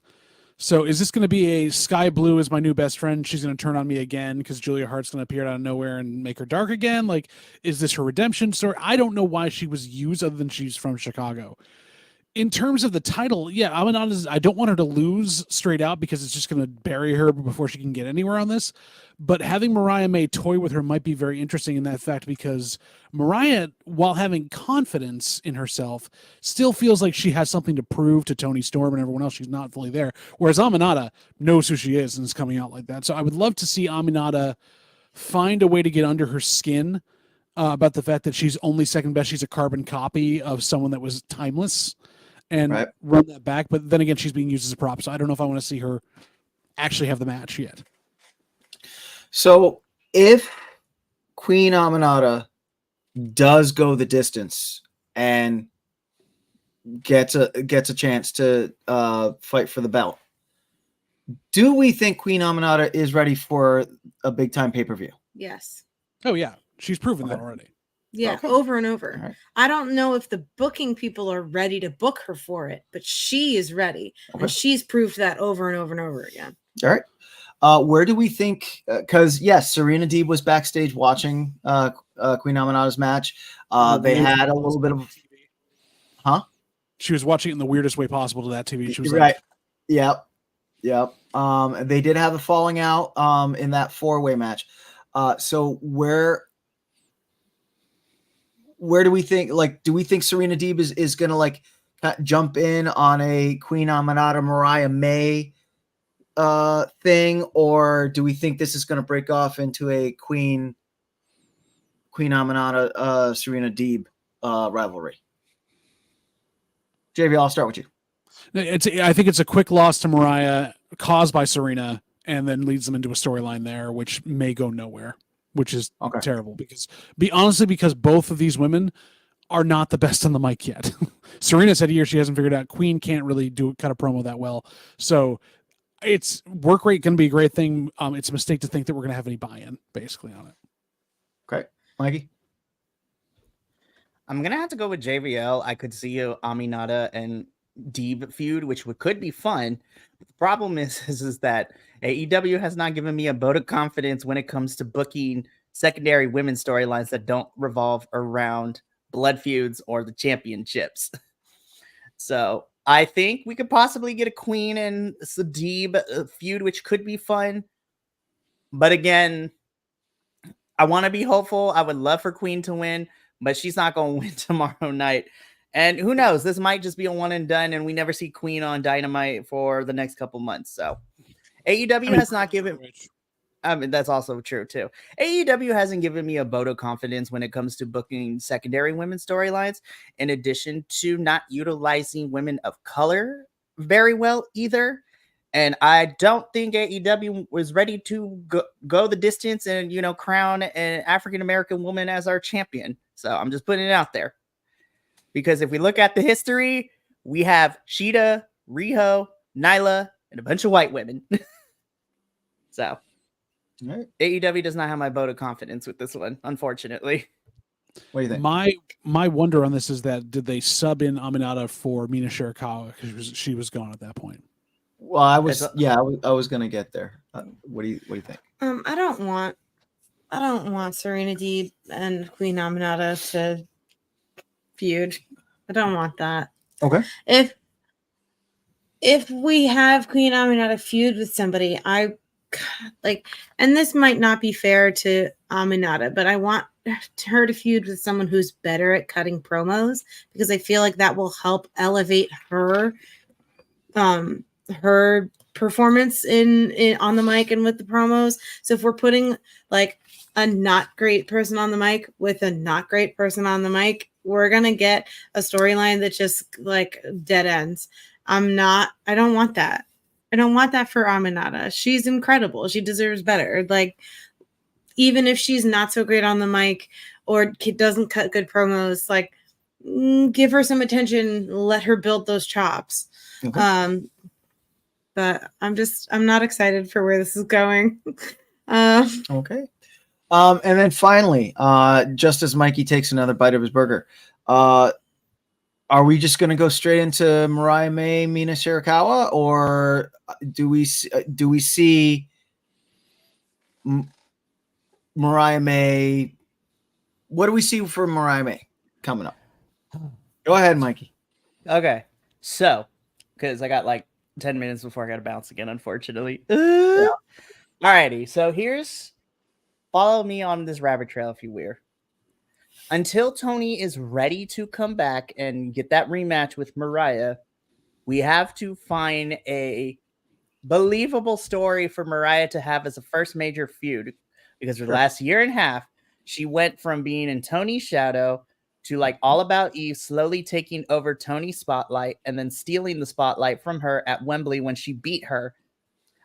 So is this going to be a Sky Blue is my new best friend? She's going to turn on me again because Julia Hart's going to appear out of nowhere and make her dark again? Like, is this her redemption story? I don't know why she was used other than she's from Chicago. In terms of the title, yeah, Aminata, I don't want her to lose straight out because it's just going to bury her before she can get anywhere on this. But having Mariah May toy with her might be very interesting in that fact because Mariah, while having confidence in herself, still feels like she has something to prove to Toni Storm and everyone else. She's not fully there. Whereas Aminata knows who she is and is coming out like that. So I would love to see Aminata find a way to get under her skin about the fact that she's only second best. She's a carbon copy of someone that was timeless. And run that back. But then again, she's being used as a prop. So I don't know if I want to see her actually have the match yet. So if Queen Aminata does go the distance and gets a chance to fight for the belt, do we think Queen Aminata is ready for a big time pay-per-view? Yes. Oh, yeah. She's proven that already. Yeah, Okay. over and over. Right. I don't know if the booking people are ready to book her for it, but she is ready. Okay. And she's proved that over and over and over again. All right. Where do we think? Because yes, Serena Deeb was backstage watching Queen Aminata's match. They had a little bit of, She was watching it in the weirdest way possible to that TV. She was right. Like, Yep. They did have a falling out in that 4-way match. So where do we think? Like, do we think Serena Deeb is gonna like jump in on a Queen Aminata Mariah May thing, or do we think this is going to break off into a Queen Aminata Serena Deeb rivalry? JV, I'll start with you. I think it's a quick loss to Mariah caused by Serena and then leads them into a storyline there, which may go nowhere, which is terrible because both of these women are not the best on the mic yet. Serena said here she hasn't figured out. Queen can't really cut a promo that well. So it's work rate going to be a great thing. It's a mistake to think that we're going to have any buy-in basically on it. Okay. Mikey? I'm going to have to go with JVL. I could see a Aminata and Deeb feud, which could be fun. But the problem is that AEW has not given me a vote of confidence when it comes to booking secondary women's storylines that don't revolve around blood feuds or the championships. So I think we could possibly get a Queen and Deeb feud, which could be fun. But again, I want to be hopeful. I would love for Queen to win, but she's not going to win tomorrow night. And who knows? This might just be a one and done, and we never see Queen on Dynamite for the next couple months. So AEW has not given. I mean, that's also true too. AEW hasn't given me a vote of confidence when it comes to booking secondary women's storylines, in addition to not utilizing women of color very well either. And I don't think AEW was ready to go the distance and, crown an African-American woman as our champion. So I'm just putting it out there. Because if we look at the history, we have Sheeta, Riho, Nyla, and a bunch of white women. So right. AEW does not have my vote of confidence with this one, unfortunately. What do you think? My wonder on this is that did they sub in Aminata for Mina Shirakawa because she was gone at that point? Well, I was going to get there. What do you think? I don't want Serena Deeb and Queen Aminata to feud. I don't want that. Okay. If we have Queen Aminata feud with somebody, and this might not be fair to Aminata, but I want her to feud with someone who's better at cutting promos, because I feel like that will help elevate her her performance in on the mic and with the promos. So if we're putting like a not great person on the mic with a not great person on the mic, we're gonna get a storyline that just like dead ends. I don't want that. I don't want that for Aminata. She's incredible. She deserves better. Like, even if she's not so great on the mic or doesn't cut good promos, like, give her some attention, let her build those chops. Okay. But I'm not excited for where this is going. Okay. And then finally, just as Mikey takes another bite of his burger, are we just going to go straight into Mariah May, Mina Shirakawa, or do we see Mariah May? What do we see for Mariah May coming up? Go ahead, Mikey. Okay, so because I got like 10 minutes before I got to bounce again, unfortunately. Yeah. Alrighty, so follow me on this rabbit trail if you will. Until Tony is ready to come back and get that rematch with Mariah, we have to find a believable story for Mariah to have as a first major feud, because for the last year and a half, she went from being in Tony's shadow to like All About Eve, slowly taking over Tony's spotlight and then stealing the spotlight from her at Wembley when she beat her.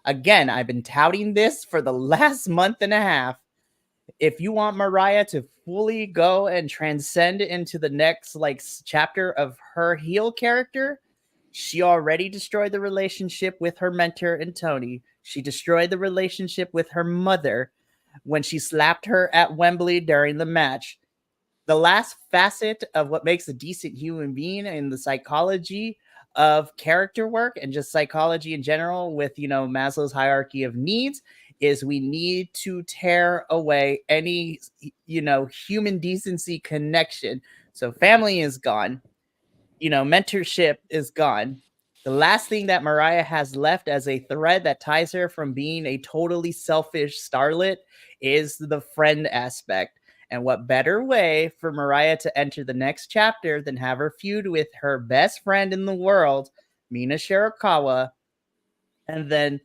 Again, I've been touting this for the last month and a half. If you want Mariah to fully go and transcend into the next like chapter of her heel character, she already destroyed the relationship with her mentor and Tony. She destroyed the relationship with her mother when she slapped her at Wembley during the match. The last facet of what makes a decent human being in the psychology of character work and just psychology in general with, Maslow's hierarchy of needs is we need to tear away any, human decency connection. So family is gone. Mentorship is gone. The last thing that Mariah has left as a thread that ties her from being a totally selfish starlet is the friend aspect. And what better way for Mariah to enter the next chapter than have her feud with her best friend in the world, Mina Shirakawa, and then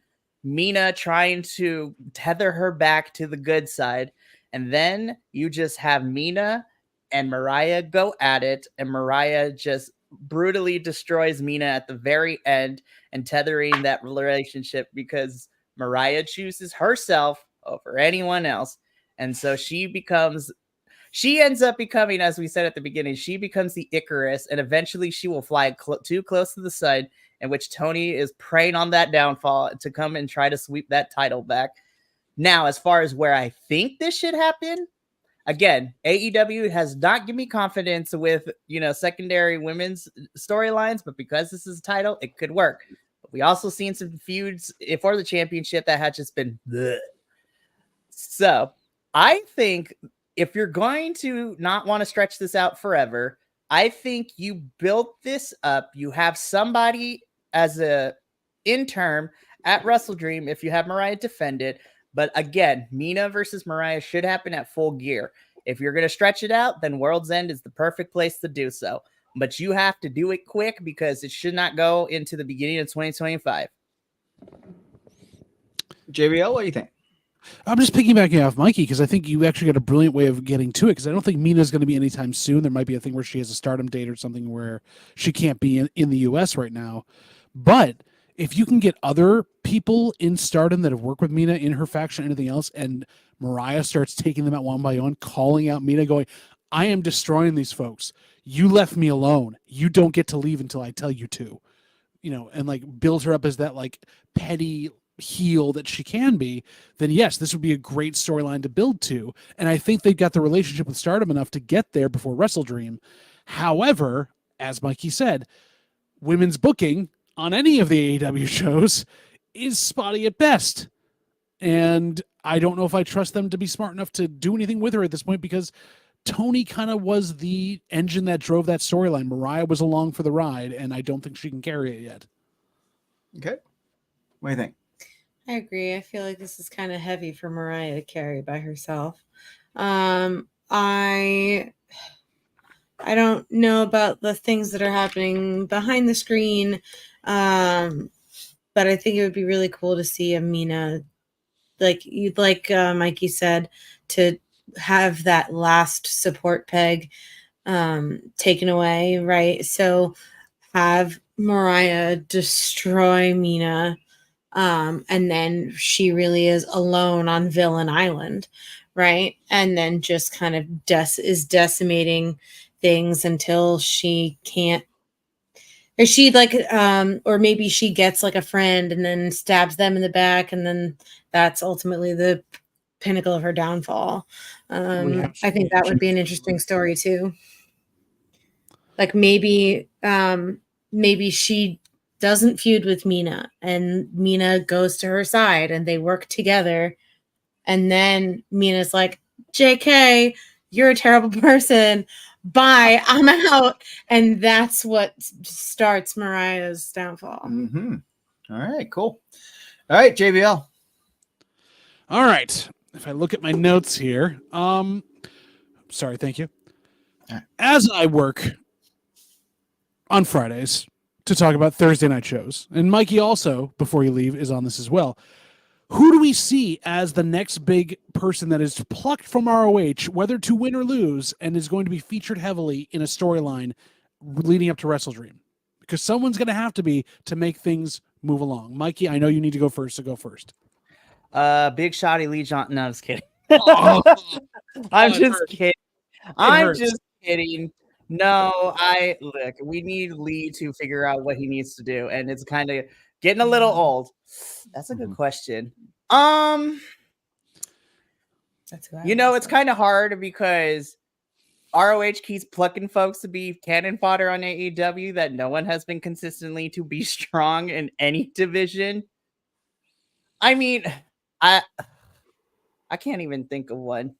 Mina trying to tether her back to the good side. And then you just have Mina and Mariah go at it, and Mariah just brutally destroys Mina at the very end and tethering that relationship because Mariah chooses herself over anyone else. And so she ends up becoming, as we said at the beginning, she becomes the Icarus, and eventually she will fly too close to the sun, in which Tony is preying on that downfall to come and try to sweep that title back. Now, as far as where I think this should happen, again, AEW has not given me confidence with, secondary women's storylines, but because this is a title, it could work. But we also seen some feuds for the championship that had just been bleh. So I think if you're going to not want to stretch this out forever, I think you built this up. You have somebody as a interim at Wrestle Dream if you have Mariah defend it. But again, Mina versus Mariah should happen at Full Gear. If you're going to stretch it out, then World's End is the perfect place to do so. But you have to do it quick because it should not go into the beginning of 2025. JBL, what do you think? I'm just piggybacking off Mikey because I think you actually got a brilliant way of getting to it, because I don't think Mina's going to be anytime soon. There might be a thing where she has a stardom date or something where she can't be in the US right now. But if you can get other people in stardom that have worked with Mina in her faction, anything else, and Mariah starts taking them out one by one, calling out Mina, going, I am destroying these folks. You left me alone. You don't get to leave until I tell you to. And like build her up as that like petty heel that she can be, then yes, this would be a great storyline to build to. And I think they've got the relationship with Stardom enough to get there before Wrestle Dream. However, as Mikey said, women's booking on any of the AEW shows is spotty at best. And I don't know if I trust them to be smart enough to do anything with her at this point, because Tony kind of was the engine that drove that storyline. Mariah was along for the ride, and I don't think she can carry it yet. Okay. What do you think? I agree. I feel like this is kind of heavy for Mariah to carry by herself. I don't know about the things that are happening behind the screen, but I think it would be really cool to see Amina, like Mikey said, to have that last support peg taken away, right? So have Mariah destroy Mina, and then she really is alone on Villain Island, right? And then just kind of is decimating things until she can't, or she like or maybe she gets like a friend and then stabs them in the back, and then that's ultimately the pinnacle of her downfall. I think that would be an interesting story too. Like maybe she doesn't feud with Mina and Mina goes to her side and they work together, and then Mina's like, JK, you're a terrible person, bye, I'm out. And that's what starts Mariah's downfall. Mm-hmm. All right, cool. All right, JBL. All right. If I look at my notes here, sorry, thank you. As I work on Fridays to talk about Thursday night shows, and Mikey also, before you leave, is on this as well. Who do we see as the next big person that is plucked from ROH, whether to win or lose, and is going to be featured heavily in a storyline leading up to WrestleDream? Because someone's going to have to be to make things move along. Mikey, I know you need to go first, so go first. Big Shotty Lee Johnson. No, I'm just kidding. I'm just kidding. I'm just kidding. No, look, we need Lee to figure out what he needs to do, and it's kind of getting a little old. That's a good question. It's kind of hard because ROH keeps plucking folks to be cannon fodder on AEW that no one has been consistently to be strong in any division. I mean, I can't even think of one.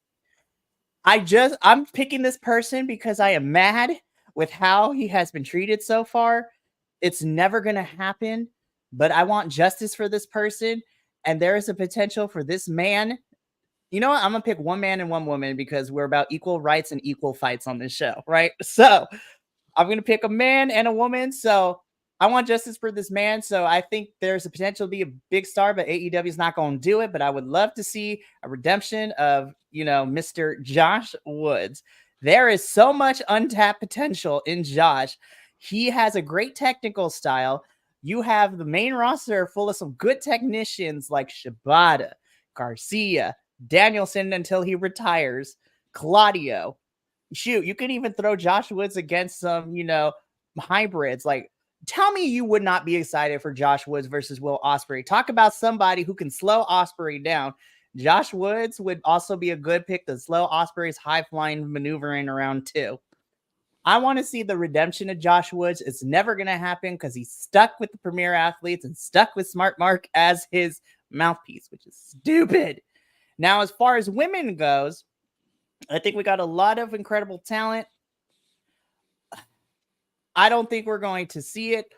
I'm picking this person because I am mad with how he has been treated so far. It's never going to happen, but I want justice for this person. And there is a potential for this man. You know what? I'm going to pick one man and one woman because we're about equal rights and equal fights on this show, right? So I'm going to pick a man and a woman. So I want justice for this man. So I think there's a potential to be a big star, but AEW is not going to do it. But I would love to see a redemption of, Mr. Josh Woods. There is so much untapped potential in Josh. He has a great technical style. You have the main roster full of some good technicians like Shibata, Garcia, Danielson until he retires, Claudio. Shoot, you could even throw Josh Woods against some, hybrids. Like, tell me you would not be excited for Josh Woods versus Will Ospreay. Talk about somebody who can slow Ospreay down. Josh Woods would also be a good pick to slow Ospreay's high-flying maneuvering around too. I want to see the redemption of Josh Woods. It's never going to happen because he's stuck with the Premier Athletes and stuck with Smart Mark as his mouthpiece, which is stupid. Now, as far as women goes, I think we got a lot of incredible talent. I don't think we're going to see it.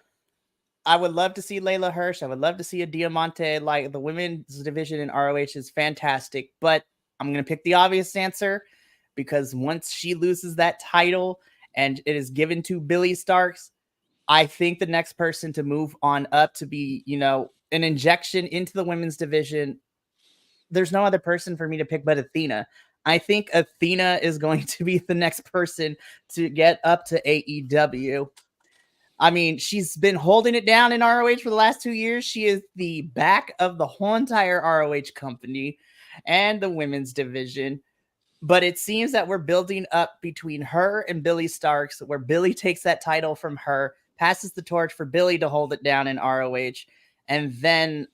I would love to see Layla Hirsch. I would love to see a Diamante. Like, the women's division in ROH is fantastic, but I'm going to pick the obvious answer because once she loses that title and it is given to Billy Starks, I think the next person to move on up to be, an injection into the women's division, there's no other person for me to pick but Athena. I think Athena is going to be the next person to get up to AEW. I mean, she's been holding it down in ROH for the last 2 years. She is the back of the whole entire ROH company and the women's division. But it seems that we're building up between her and Billy Starks, where Billy takes that title from her, passes the torch for Billy to hold it down in ROH. And then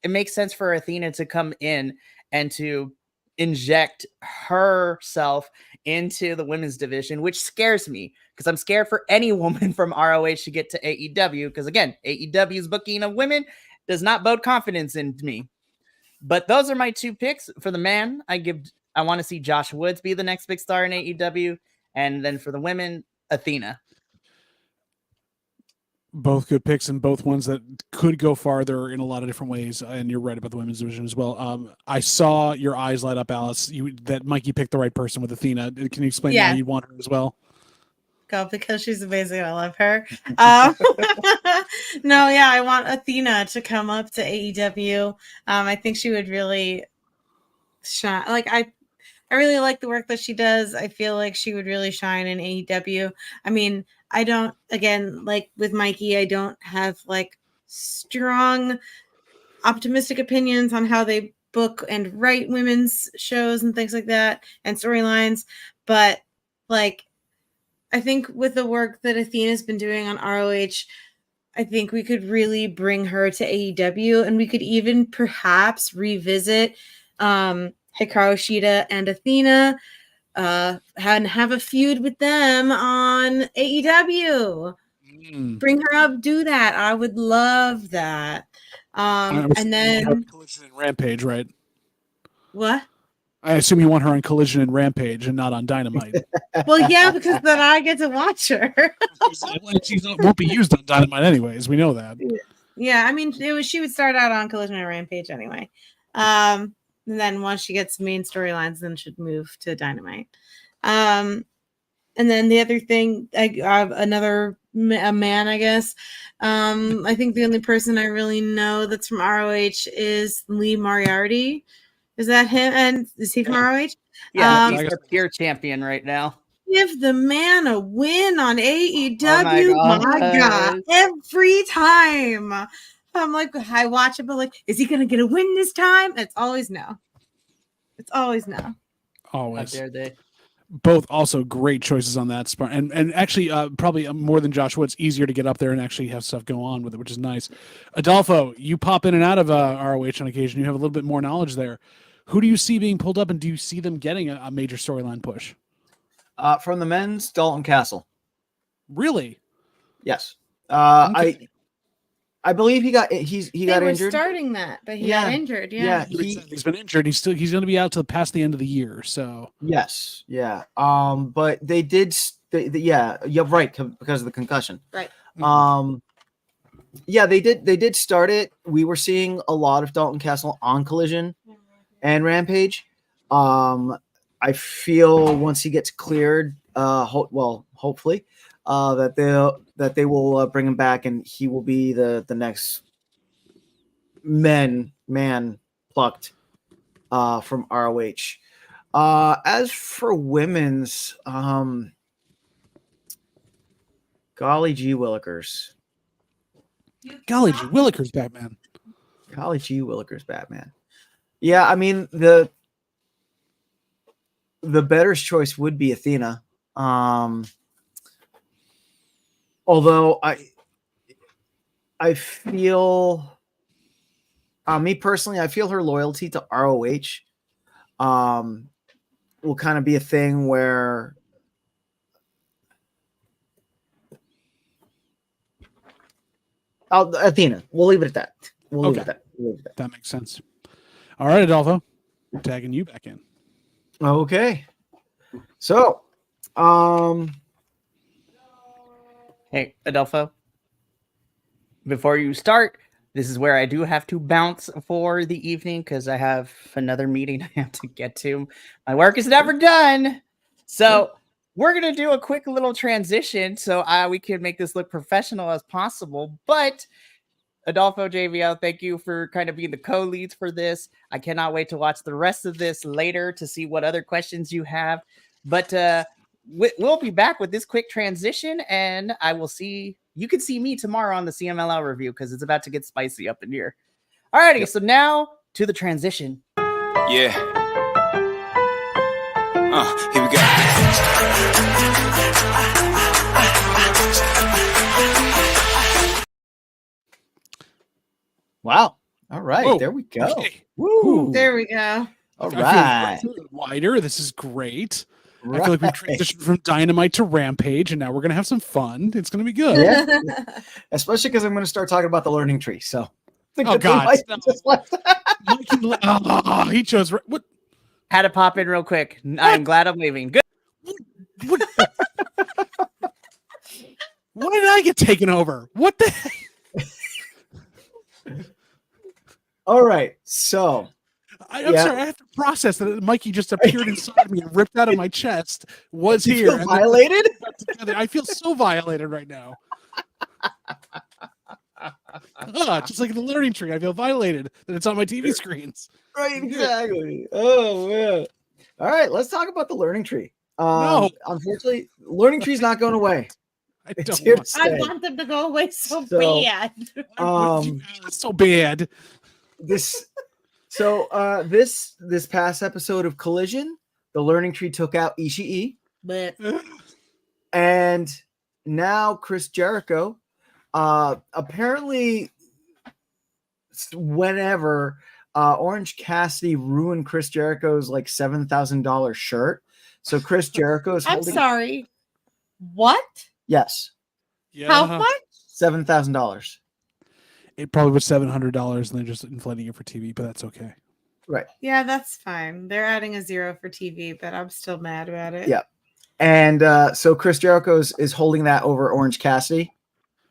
it makes sense for Athena to come in and to inject herself into the women's division, which scares me because I'm scared for any woman from ROH to get to AEW because, again, AEW's booking of women does not bode confidence in me. But those are my two picks. For the man, I want to see Josh Woods be the next big star in AEW, and then for the women, Athena. Both good picks and both ones that could go farther in a lot of different ways. And you're right about the women's division as well. I saw your eyes light up, Alice, that Mikey picked the right person with Athena. Can you explain why you want her as well? Go, because she's amazing. I love her. No, yeah, I want Athena to come up to AEW. I think she would really shine. Like, I really like the work that she does. I feel like she would really shine in AEW. I mean, I don't, again, like with Mikey, I don't have like strong optimistic opinions on how they book and write women's shows and things like that and storylines. But like, I think with the work that Athena's been doing on ROH, I think we could really bring her to AEW, and we could even perhaps revisit Hikaru Shida and Athena and have a feud with them on AEW. Bring her up, do that. I would love that. And then Collision and Rampage, right? What? I assume you want her on Collision and Rampage and not on Dynamite. Well, yeah, because then I get to watch her. She won't be used on Dynamite anyways. We know that. Yeah, I mean, she would start out on Collision and Rampage anyway. And then once she gets main storylines, then should move to Dynamite. And then the other thing, another man, I guess. I think the only person I really know that's from ROH is Lee Moriarty. Is that him? And is he from ROH? Yeah, he's our pure champion right now. Give the man a win on AEW. Oh my God. Every time. I'm like, I watch it, but like, is he going to get a win this time? It's always no. It's always no. Always. How dare they? Both also great choices on that spot, and actually probably more than Joshua. It's easier to get up there and actually have stuff go on with it, which is nice. Adolfo, you pop in and out of ROH on occasion. You have a little bit more knowledge there. Who do you see being pulled up, and do you see them getting a major storyline push? From the men's, Dalton Castle. Really? Yes. Okay. I believe he got injured. Starting that, but he got injured. Yeah. He's been injured. He's going to be out till past the end of the year. So yes, yeah. But they did. Yeah, you're right because of the concussion. Right. Yeah, they did start it. We were seeing a lot of Dalton Castle on Collision and Rampage. I feel once he gets cleared, hopefully, that they will bring him back, and he will be the next man plucked from ROH. As for women's, golly gee willikers. golly gee willikers, Batman. Golly gee willikers, Batman. Yeah, I mean the better choice would be Athena. Although I feel, me personally, I feel her loyalty to ROH will kind of be a thing where Athena. We'll leave it at that. We'll leave it at that. That makes sense. All right, Adolfo, we're tagging you back in. Okay. So, Hey, Adolfo, before you start, this is where I do have to bounce for the evening because I have another meeting I have to get to. My work is never done. So we're going to do a quick little transition so we can make this look professional as possible. But Adolfo, JVL, thank you for kind of being the co-leads for this. I cannot wait to watch the rest of this later to see what other questions you have. But we'll be back with this quick transition, and you can see me tomorrow on the CMLL review because it's about to get spicy up in here. Alrighty, so now to the transition. Yeah. Here we go. wow. All right, Whoa. there we go. Okay. Woo. There we go. All I right. feel wider. This is great. I feel like we've transitioned from Dynamite to Rampage, and now we're going to have some fun. It's going to be good. Yeah. Especially because I'm going to start talking about the learning tree. So, Oh, God. No. He chose. What? Had to pop in real quick. I'm glad I'm leaving. Good. What? Why did I get taken over? What the heck? All right, so I'm Yeah. sorry, I have to process that Mikey just appeared inside me and ripped out of my chest, was you here. feel and then violated. got together. I feel so violated right now. Just like the learning tree, I feel violated that it's on my TV screens. Right, exactly. Oh man. All right, let's talk about the learning tree. No. Unfortunately, learning tree's not going away. I It's don't here want to I stay. want them to go away so So, bad. it's so bad. This past episode of Collision, the learning tree took out Ishii, But and now Chris Jericho. Apparently, whenever Orange Cassidy ruined Chris Jericho's like $7,000 shirt, so Chris Jericho is I'm holding. sorry. What? Yes, Yeah. How much? $7,000. It probably was $700 and they're just inflating it for TV, but that's okay. Right. Yeah, that's fine. They're adding a 0 for TV, but I'm still mad about it. Yeah. And so Chris Jericho is holding that over Orange Cassidy.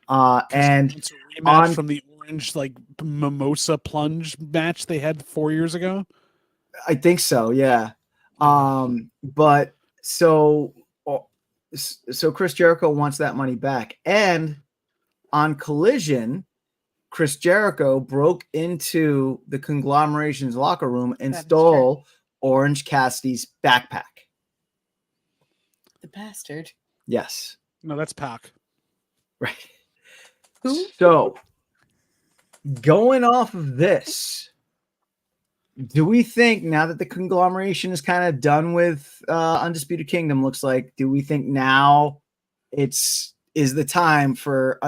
And It's a rematch on- from the orange like mimosa plunge match they had 4 years ago. I think so, yeah. But so Chris Jericho wants that money back. And on Collision, Chris Jericho broke into the conglomeration's locker room and That is stole Orange Cassidy's backpack. The bastard. Yes. No, that's Pac. Right. Who? So, going off of this, do we think now that the conglomeration is kind of done with Undisputed Kingdom, looks like, do we think now is the time for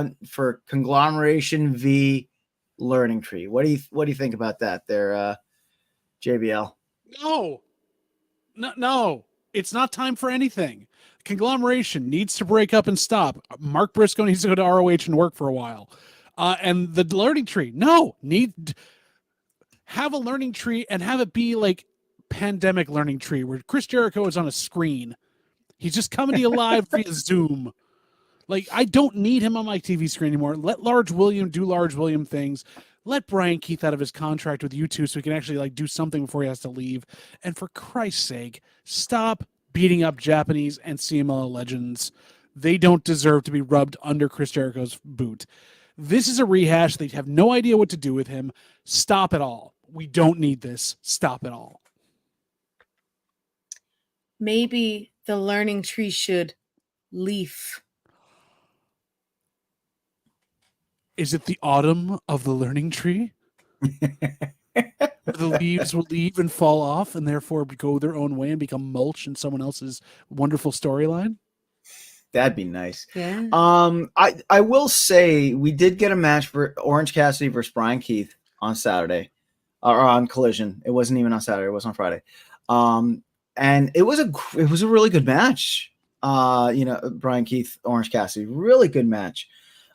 conglomeration v learning tree? What do you think about that there, JBL? No, it's not time for anything. Conglomeration needs to break up and stop. Mark Briscoe needs to go to ROH and work for a while. And the learning tree, have a learning tree and have it be like pandemic learning tree where Chris Jericho is on a screen. He's just coming to you live via Zoom. Like, I don't need him on my TV screen anymore. Let Large William do Large William things. Let Brian Keith out of his contract with you two so he can actually like do something before he has to leave. And for Christ's sake, stop beating up Japanese and CMLL legends. They don't deserve to be rubbed under Chris Jericho's boot. This is a rehash. They have no idea what to do with him. Stop it all. We don't need this. Stop it all. Maybe the learning tree should leaf. Is it the autumn of the learning tree? The leaves will leave and fall off and therefore go their own way and become mulch in someone else's wonderful storyline? That'd be nice. Yeah. I will say we did get a match for Orange Cassidy versus Brian Keith on Saturday, or on Collision. It wasn't even on Saturday; it was on Friday. And it was a really good match. Brian Keith, Orange Cassidy, really good match.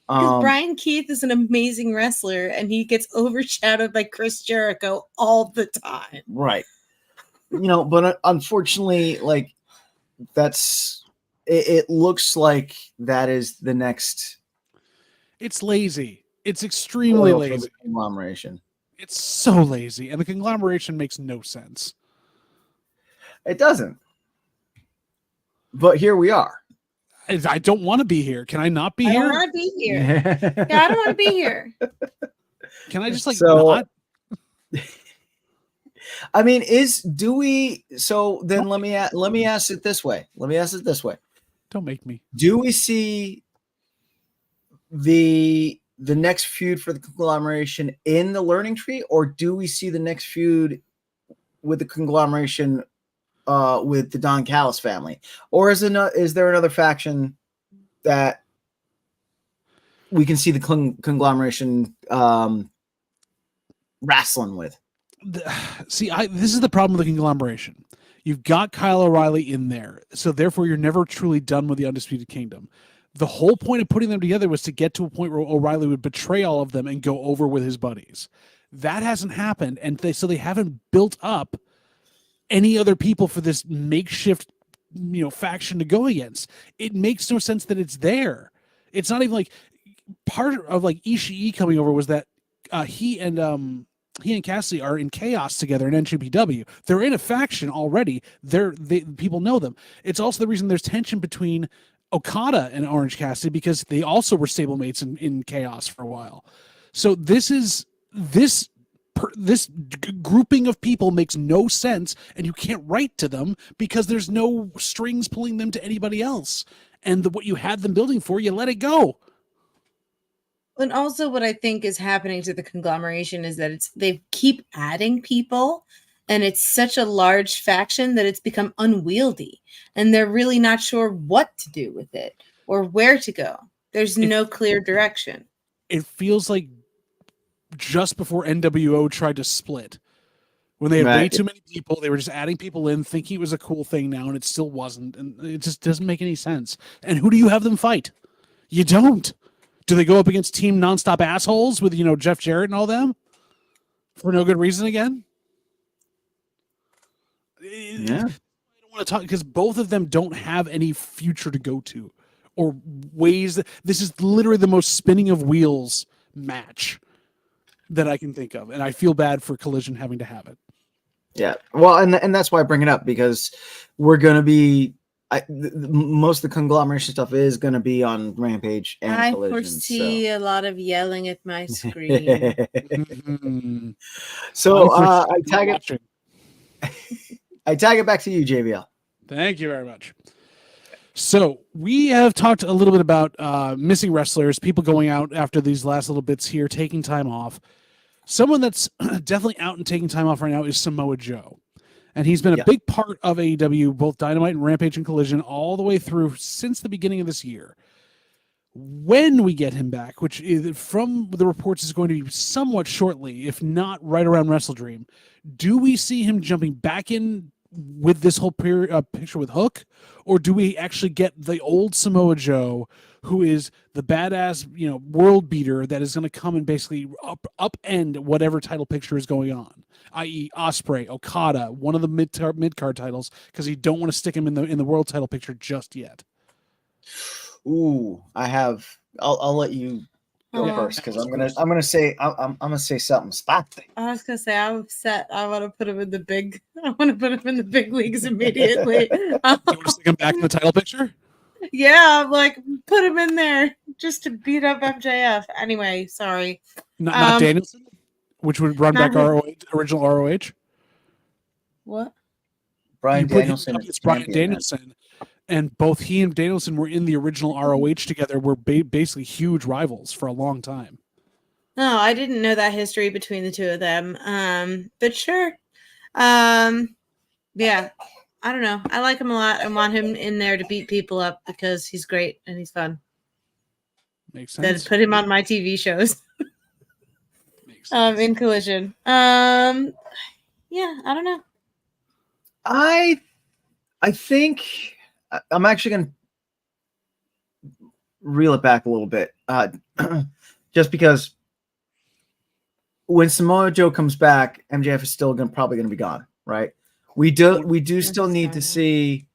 Because Brian Keith is an amazing wrestler and he gets overshadowed by Chris Jericho all the time. Right. But unfortunately, like it looks like that is the next. It's lazy. It's extremely lazy. Conglomeration. It's so lazy. And the conglomeration makes no sense. It doesn't. But here we are. I don't want to be here. Can I not be I here? don't want to be here. Yeah, I don't want to be here. Can I just So- not? I mean, let me ask it this way. Don't make me. Do we see the next feud for the conglomeration in the learning tree, or do we see the next feud with the conglomeration with the Don Callis family, or is there another faction that we can see the conglomeration wrestling with? See, this is the problem with the conglomeration. You've got Kyle O'Reilly in there, so therefore you're never truly done with the Undisputed Kingdom. The whole point of putting them together was to get to a point where O'Reilly would betray all of them and go over with his buddies. That hasn't happened, and so they haven't built up any other people for this makeshift, faction to go against. It makes no sense that it's there. It's not even like part of like Ishii coming over was that he and Cassidy are in chaos together in NJPW. They're in a faction already. People know them. It's also the reason there's tension between Okada and Orange Cassidy because they also were stablemates in chaos for a while. So this grouping of people makes no sense, and you can't write to them because there's no strings pulling them to anybody else. And what you had them building for, you let it go. And also what I think is happening to the conglomeration is that they keep adding people, and it's such a large faction that it's become unwieldy, and they're really not sure what to do with it or where to go. There's no clear direction. It feels like just before NWO tried to split, when they had way too many people, they were just adding people in, thinking it was a cool thing now, and it still wasn't, and it just doesn't make any sense. And who do you have them fight? You don't. Do they go up against Team Nonstop Assholes with, Jeff Jarrett and all them? For no good reason again? Yeah. I don't want to talk because both of them don't have any future to go to or ways. This is literally the most spinning of wheels match that I can think of. And I feel bad for Collision having to have it. Yeah. Well, and that's why I bring it up, because we're going to be, most of the conglomeration stuff is going to be on Rampage and Collision. I foresee a lot of yelling at my screen. So I tag it back to you, JBL. Thank you very much. So we have talked a little bit about missing wrestlers, people going out after these last little bits here, taking time off. Someone that's definitely out and taking time off right now is Samoa Joe. And he's been a big part of AEW, both Dynamite and Rampage and Collision, all the way through since the beginning of this year. When we get him back, which is, from the reports is going to be somewhat shortly, if not right around Wrestle Dream, do we see him jumping back in with this whole picture with Hook? Or do we actually get the old Samoa Joe, who is the badass, world beater that is going to come and basically upend whatever title picture is going on? I.e. Ospreay, Okada, one of the mid-card titles, because you don't want to stick him in the world title picture just yet. Ooh, I'll let you go first, because I'm gonna say something spicy. I was gonna say I'm upset. I want to put him in the big. I want to put him in the big leagues immediately. You want to stick him back in the title picture? Yeah, I'm like, put him in there just to beat up MJF. Anyway, sorry. Not Danielson, which would run back original ROH. What? Brian Danielson. It's Brian Danielson. And both he and Danielson were in the original ROH together, were basically huge rivals for a long time. No, I didn't know that history between the two of them. But sure. Yeah, I don't know. I like him a lot. I want him in there to beat people up because he's great and he's fun. Makes sense. Then put him on my TV shows. In Collision. Yeah, I don't know. I think I'm actually going to reel it back a little bit, just because when Samoa Joe comes back, MJF is still probably going to be gone, right? We do still need to see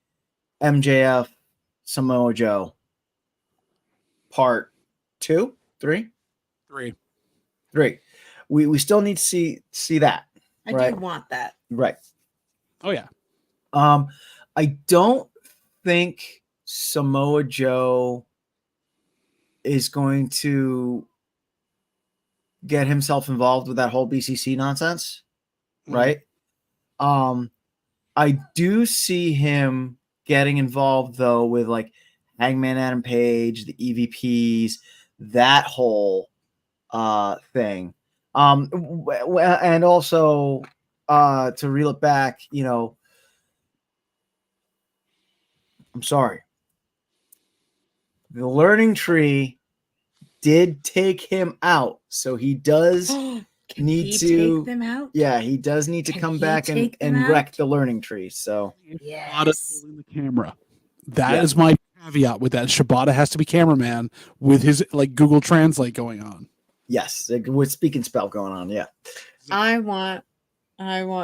MJF Samoa Joe part 2, 3. We still need to see that. I do want that. Right. Oh yeah. I don't think Samoa Joe is going to get himself involved with that whole BCC nonsense, right? I do see him getting involved though with like Hangman Adam Page, the EVPs, that whole thing. And also to reel it back, I'm sorry. The learning tree did take him out, so he does need to take them out. Yeah, he does need to come back and wreck the learning tree. So yes, in the camera. That is my caveat with that. Shibata has to be cameraman with his like Google Translate going on. Yes, with speak and spell going on. Yeah, I want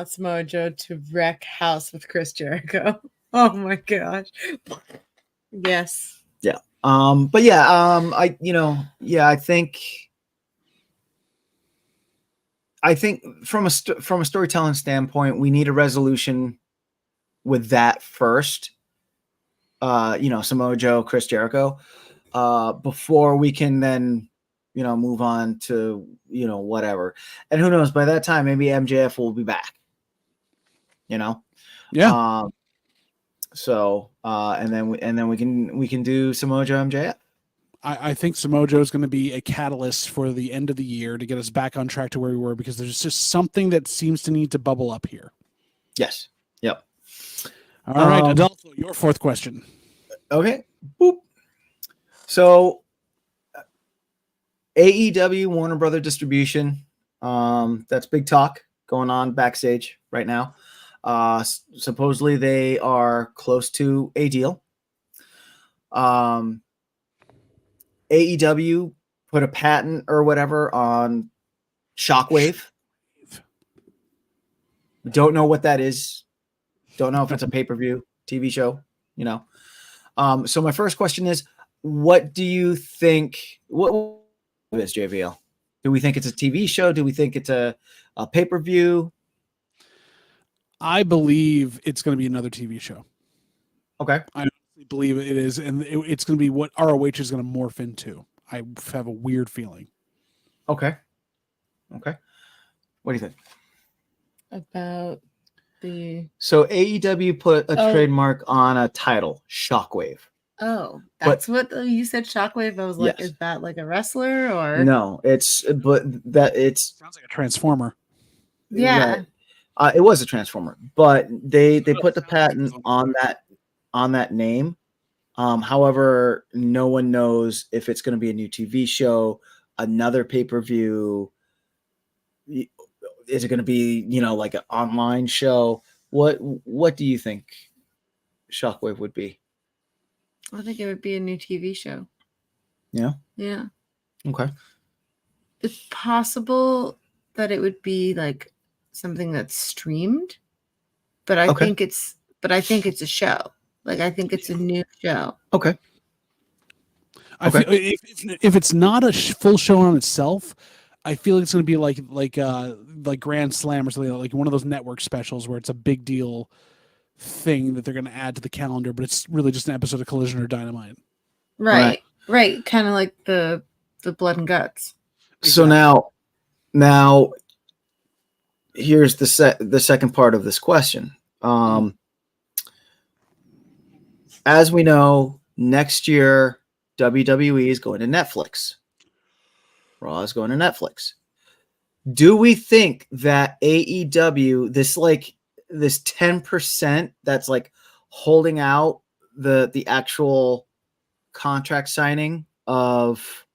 Samoa Joe to wreck house with Chris Jericho. Oh my gosh. Yes. Yeah. But yeah, I think from a storytelling standpoint, we need a resolution with that first. Samoa Joe, Chris Jericho, before we can then, move on to, whatever. And who knows, by that time, maybe MJF will be back, Yeah. And then we can do Samoa Joe MJF. I think Samoa Joe is going to be a catalyst for the end of the year to get us back on track to where we were, because there's just something that seems to need to bubble up here. Yes. Yep. All right, Adolfo, your fourth question. Okay. Boop. So AEW Warner Brother distribution. That's big talk going on backstage right now. Supposedly they are close to a deal. AEW put a patent or whatever on Shockwave. Don't know what that is. Don't know if it's a pay-per-view TV show, So my first question is, what do you think? What is JVL? Do we think it's a TV show? Do we think it's a pay-per-view? I believe it's going to be another TV show. Okay. I believe it is, and it's going to be what ROH is going to morph into. I have a weird feeling. Okay. What do you think? About So AEW put a trademark on a title, Shockwave. Oh, that's what you said, Shockwave. I was like, Yes. Is that like a wrestler or? No, it's Sounds like a transformer. Yeah. Right. It was a transformer, but they put the patent on that name. However, no one knows if it's going to be a new TV show, another pay-per-view. Is it going to be, like an online show? What do you think Shockwave would be? I think it would be a new TV show. Yeah. Yeah. Okay. It's possible that it would be like something that's streamed, but I think it's a show. Like, I think it's a new show. Okay. I feel if it's not a full show on itself, I feel it's going to be like Grand Slam or something, like one of those network specials where it's a big deal thing that they're going to add to the calendar, but it's really just an episode of Collision or Dynamite. Right. Kind of like the Blood and Guts. So now here's the second part of this question. As we know, next year WWE is going to Netflix. Raw is going to Netflix. Do we think that AEW, this 10% that's like holding out the actual contract signing of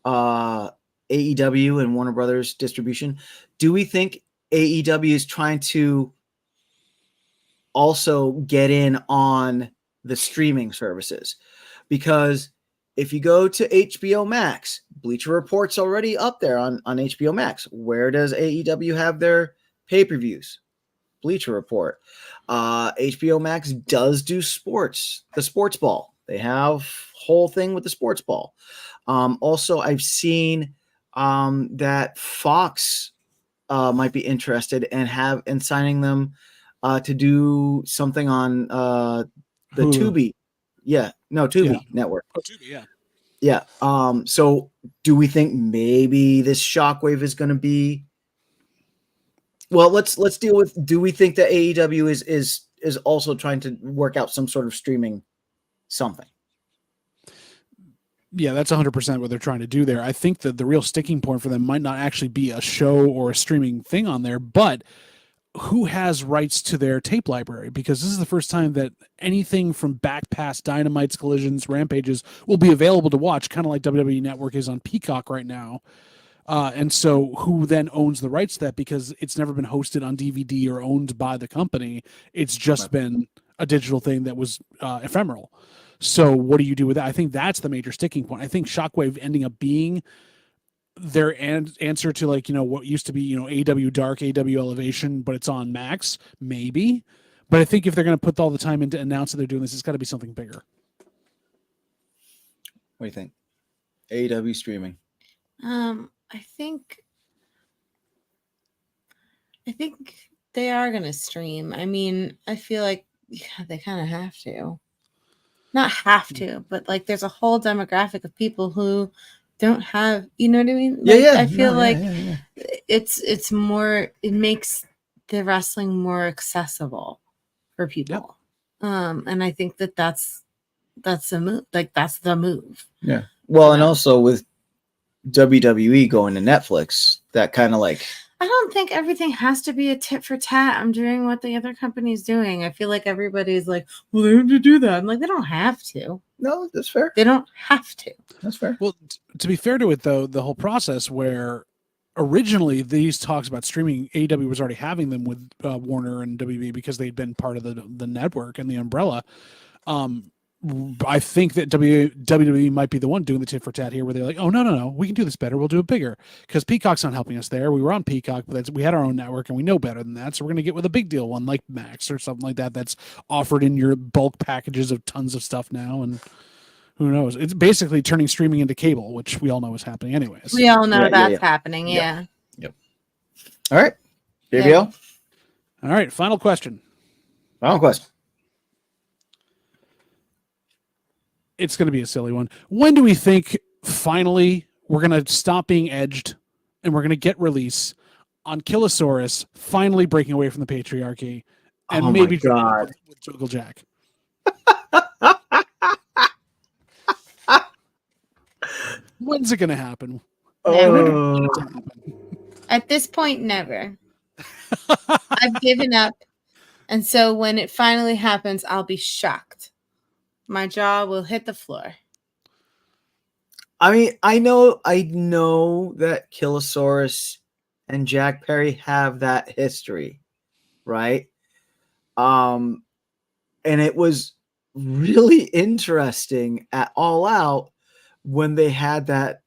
AEW and Warner Brothers distribution, do we think AEW is trying to also get in on the streaming services? Because if you go to HBO Max, Bleacher Report's already up there on HBO Max. Where does AEW have their pay-per-views? Bleacher Report. HBO Max does do sports, the sports ball. They have whole thing with the sports ball. Also, I've seen that Fox might be interested and signing them to do something on the Tubi. Tubi network. Oh, Tubi, yeah. Yeah. So do we think maybe this Shockwave is going to be? Well, let's deal with. Do we think that AEW is also trying to work out some sort of streaming something? Yeah, that's 100% what they're trying to do there. I think that the real sticking point for them might not actually be a show or a streaming thing on there, but who has rights to their tape library? Because this is the first time that anything from back past Dynamites, Collisions, Rampages will be available to watch, kind of like WWE Network is on Peacock right now. And so who then owns the rights to that? Because it's never been hosted on DVD or owned by the company. It's just been a digital thing that was ephemeral. So what do you do with that? I think that's the major sticking point. I think Shockwave ending up being their answer to what used to be AW Dark, AW Elevation, but it's on Max, maybe. But I think if they're going to put all the time into announce that they're doing this, it's got to be something bigger. What do you think? AEW streaming. I think they are gonna stream. I mean, I feel like they kind of have to. Not have to, but like there's a whole demographic of people who don't have, you know what I mean? Like, I feel like it's more, it makes the wrestling more accessible for people. And I think that's the move. Like that's the move. Yeah. Well, and Yeah. also with WWE going to Netflix, that kind of like, I don't think everything has to be a tit for tat. I'm doing what the other company's doing. I feel like everybody's like, well, they have to do that. I'm like, they don't have to. no, that's fair. They don't have to. That's fair. Well, to be fair to it, though, the whole process where originally these talks about streaming, AEW was already having them with Warner and WB because they'd been part of the network and the umbrella. I think that WWE might be the one doing the tit for tat here, where they're like, "Oh no, we can do this better. We'll do it bigger." Because Peacock's not helping us there. We were on Peacock, but we had our own network, and we know better than that. So we're going to get with a big deal one like Max or something like that. That's offered in your bulk packages of tons of stuff now, and who knows? It's basically turning streaming into cable, which we all know is happening anyways. We all know Yeah, that's happening. Yeah. All right. Here we go. All right, final question. Final question. It's going to be a silly one. When do we think finally we're going to stop being edged and we're going to get release on Killosaurus finally breaking away from the patriarchy and Oh my maybe God. with Jungle Jack? When's it going to happen? Oh. At this point, never. I've given up. And so when it finally happens, I'll be shocked. My jaw will hit the floor. I mean, I know that Killosaurus and Jack Perry have that history, right? And it was really interesting at All Out when they had that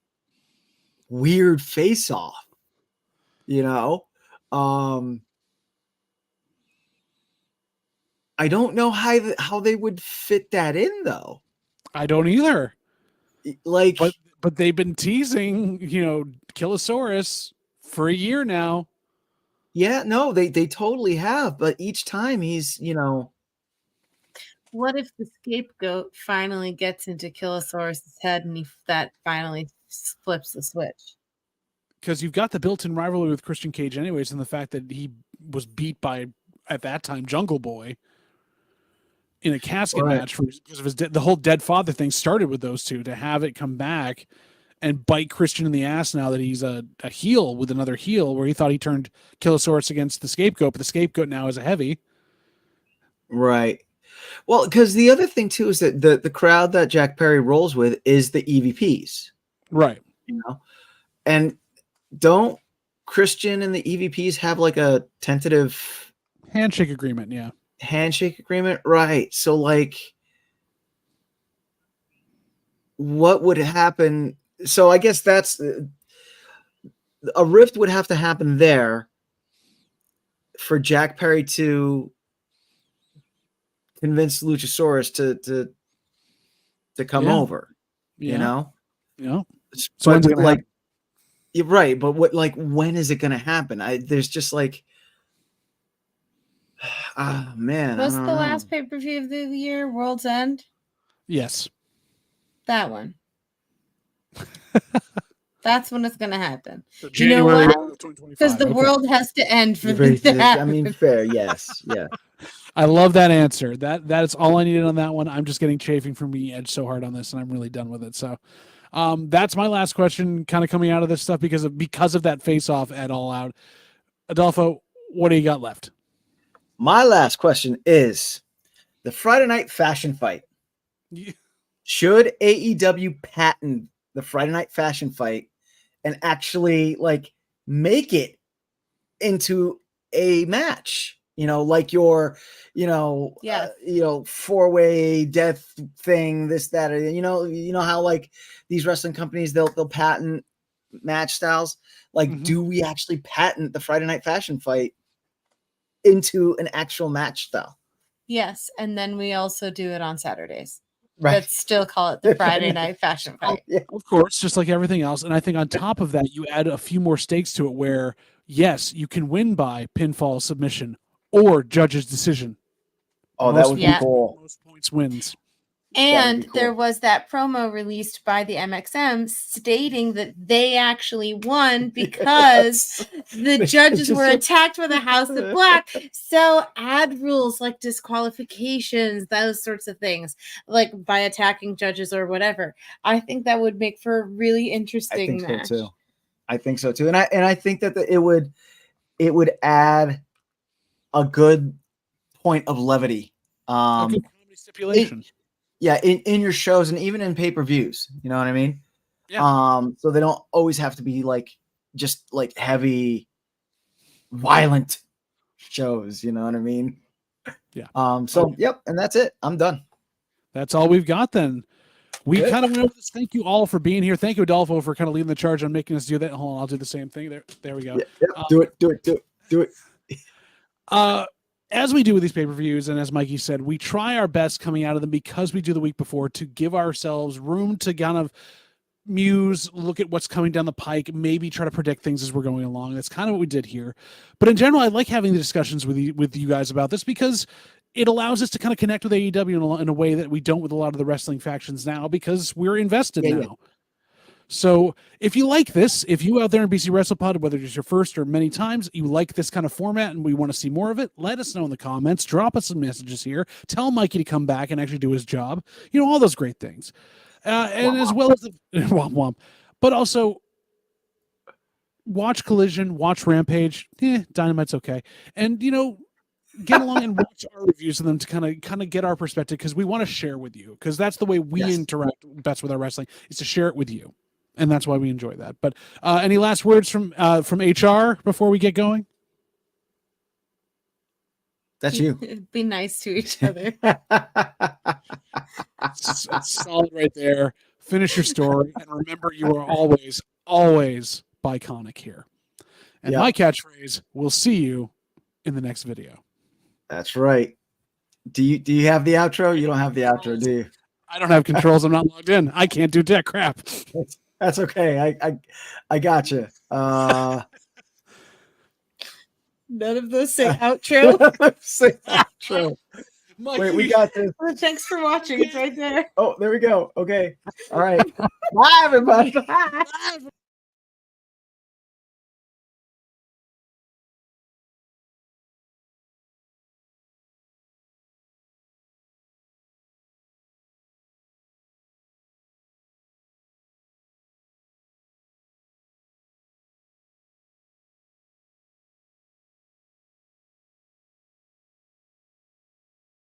weird face-off, you know? I don't know how they would fit that in, though. I don't either. Like, But they've been teasing, Killosaurus for a year now. yeah, no, they totally have. But each time he's, What if the scapegoat finally gets into Killosaurus' head and that finally flips the switch? Because you've got the built-in rivalry with Christian Cage anyways, and the fact that he was beat by, at that time, Jungle Boy in a casket match because of his the whole dead father thing started with those two. To have it come back and bite Christian in the ass now that he's a heel with another heel, where he thought he turned Killosaurus against the scapegoat, but the scapegoat now is a heavy. Right. Well, because the other thing too is that the crowd that Jack Perry rolls with is the EVPs, right? And don't Christian and the EVPs have like a tentative handshake agreement? Yeah. Handshake agreement, right? So like, what would happen? So I guess that's a rift would have to happen there for Jack Perry to convince Luchasaurus to come over. Yeah. So like, you're right, but when is it going to happen? There's just like, oh man. What's the last pay-per-view of the year? World's End? Yes. That one. That's when it's going to happen. January, you know what? Because the world has to end for this to happen. I mean, fair, yes. Yeah. I love that answer. That is all I needed on that one. I'm just getting chafing from being edged so hard on this, and I'm really done with it. So that's my last question, kind of coming out of this stuff because of that face-off at All Out. Adolfo, what do you got left? My last question is the Friday Night Fashion Fight. Yeah. Should AEW patent the Friday Night Fashion Fight and actually like make it into a match? Like your, four-way death thing, this, that, or, how like these wrestling companies, they'll patent match styles. Like, do we actually patent the Friday Night Fashion Fight into an actual match style? Yes, and then we also do it on Saturdays. Right. but still call it the Friday Night Fashion Fight. Yeah. Of course, just like everything else. And I think on top of that, you add a few more stakes to it where, yes, you can win by pinfall, submission, or judge's decision. Oh, that would be Yeah. cool. Most points wins. And be cool. there was that promo released by the MXM stating that they actually won because the judges were attacked by the House of Black. So add rules like disqualifications, those sorts of things, like by attacking judges or whatever. I think that would make for a really I interesting think match. so too. I think so too. And I think that it would add a good point of levity. A good comedy stipulation. In your shows and even in pay-per-views, you know what I mean? Yeah. So they don't always have to be like just like heavy, violent shows, you know what I mean? Yeah. Yep, and that's it. I'm done. That's all we've got then. We Good. kind of went over this. Thank you all for being here. Thank you, Adolfo, for kind of leading the charge on making us do that. Hold on, I'll do the same thing. There we go. Do it. As we do with these pay-per-views, and as Mikey said, we try our best coming out of them because we do the week before to give ourselves room to kind of muse, look at what's coming down the pike, maybe try to predict things as we're going along. That's kind of what we did here. But in general, I like having the discussions with you guys about this because it allows us to kind of connect with AEW in a way that we don't with a lot of the wrestling factions now because we're invested now. Yeah. So if you like this, if you out there in BC WrestlePod, whether it's your first or many times, you like this kind of format and we want to see more of it, let us know in the comments. Drop us some messages here. Tell Mikey to come back and actually do his job. You know, all those great things. And as well as the womp womp. But also watch Collision, watch Rampage. Dynamite's okay. And, you know, get along and watch our reviews of them to kind of get our perspective because we want to share with you because that's the way we interact best with our wrestling is to share it with you. And that's why we enjoy that. But any last words from HR before we get going? That's you. Be nice to each other. It's solid right there. Finish your story. And remember, you are always, always Biconic here. And my catchphrase, we'll see you in the next video. That's right. Do you have the outro? You don't have the outro, do you? I don't have controls. I'm not logged in. I can't do tech crap. That's okay. I got you. None of those say outro. Say outro. Wait, we got this. Well, thanks for watching. It's right there. Oh, there we go. Okay. All right. Bye, everybody. Bye.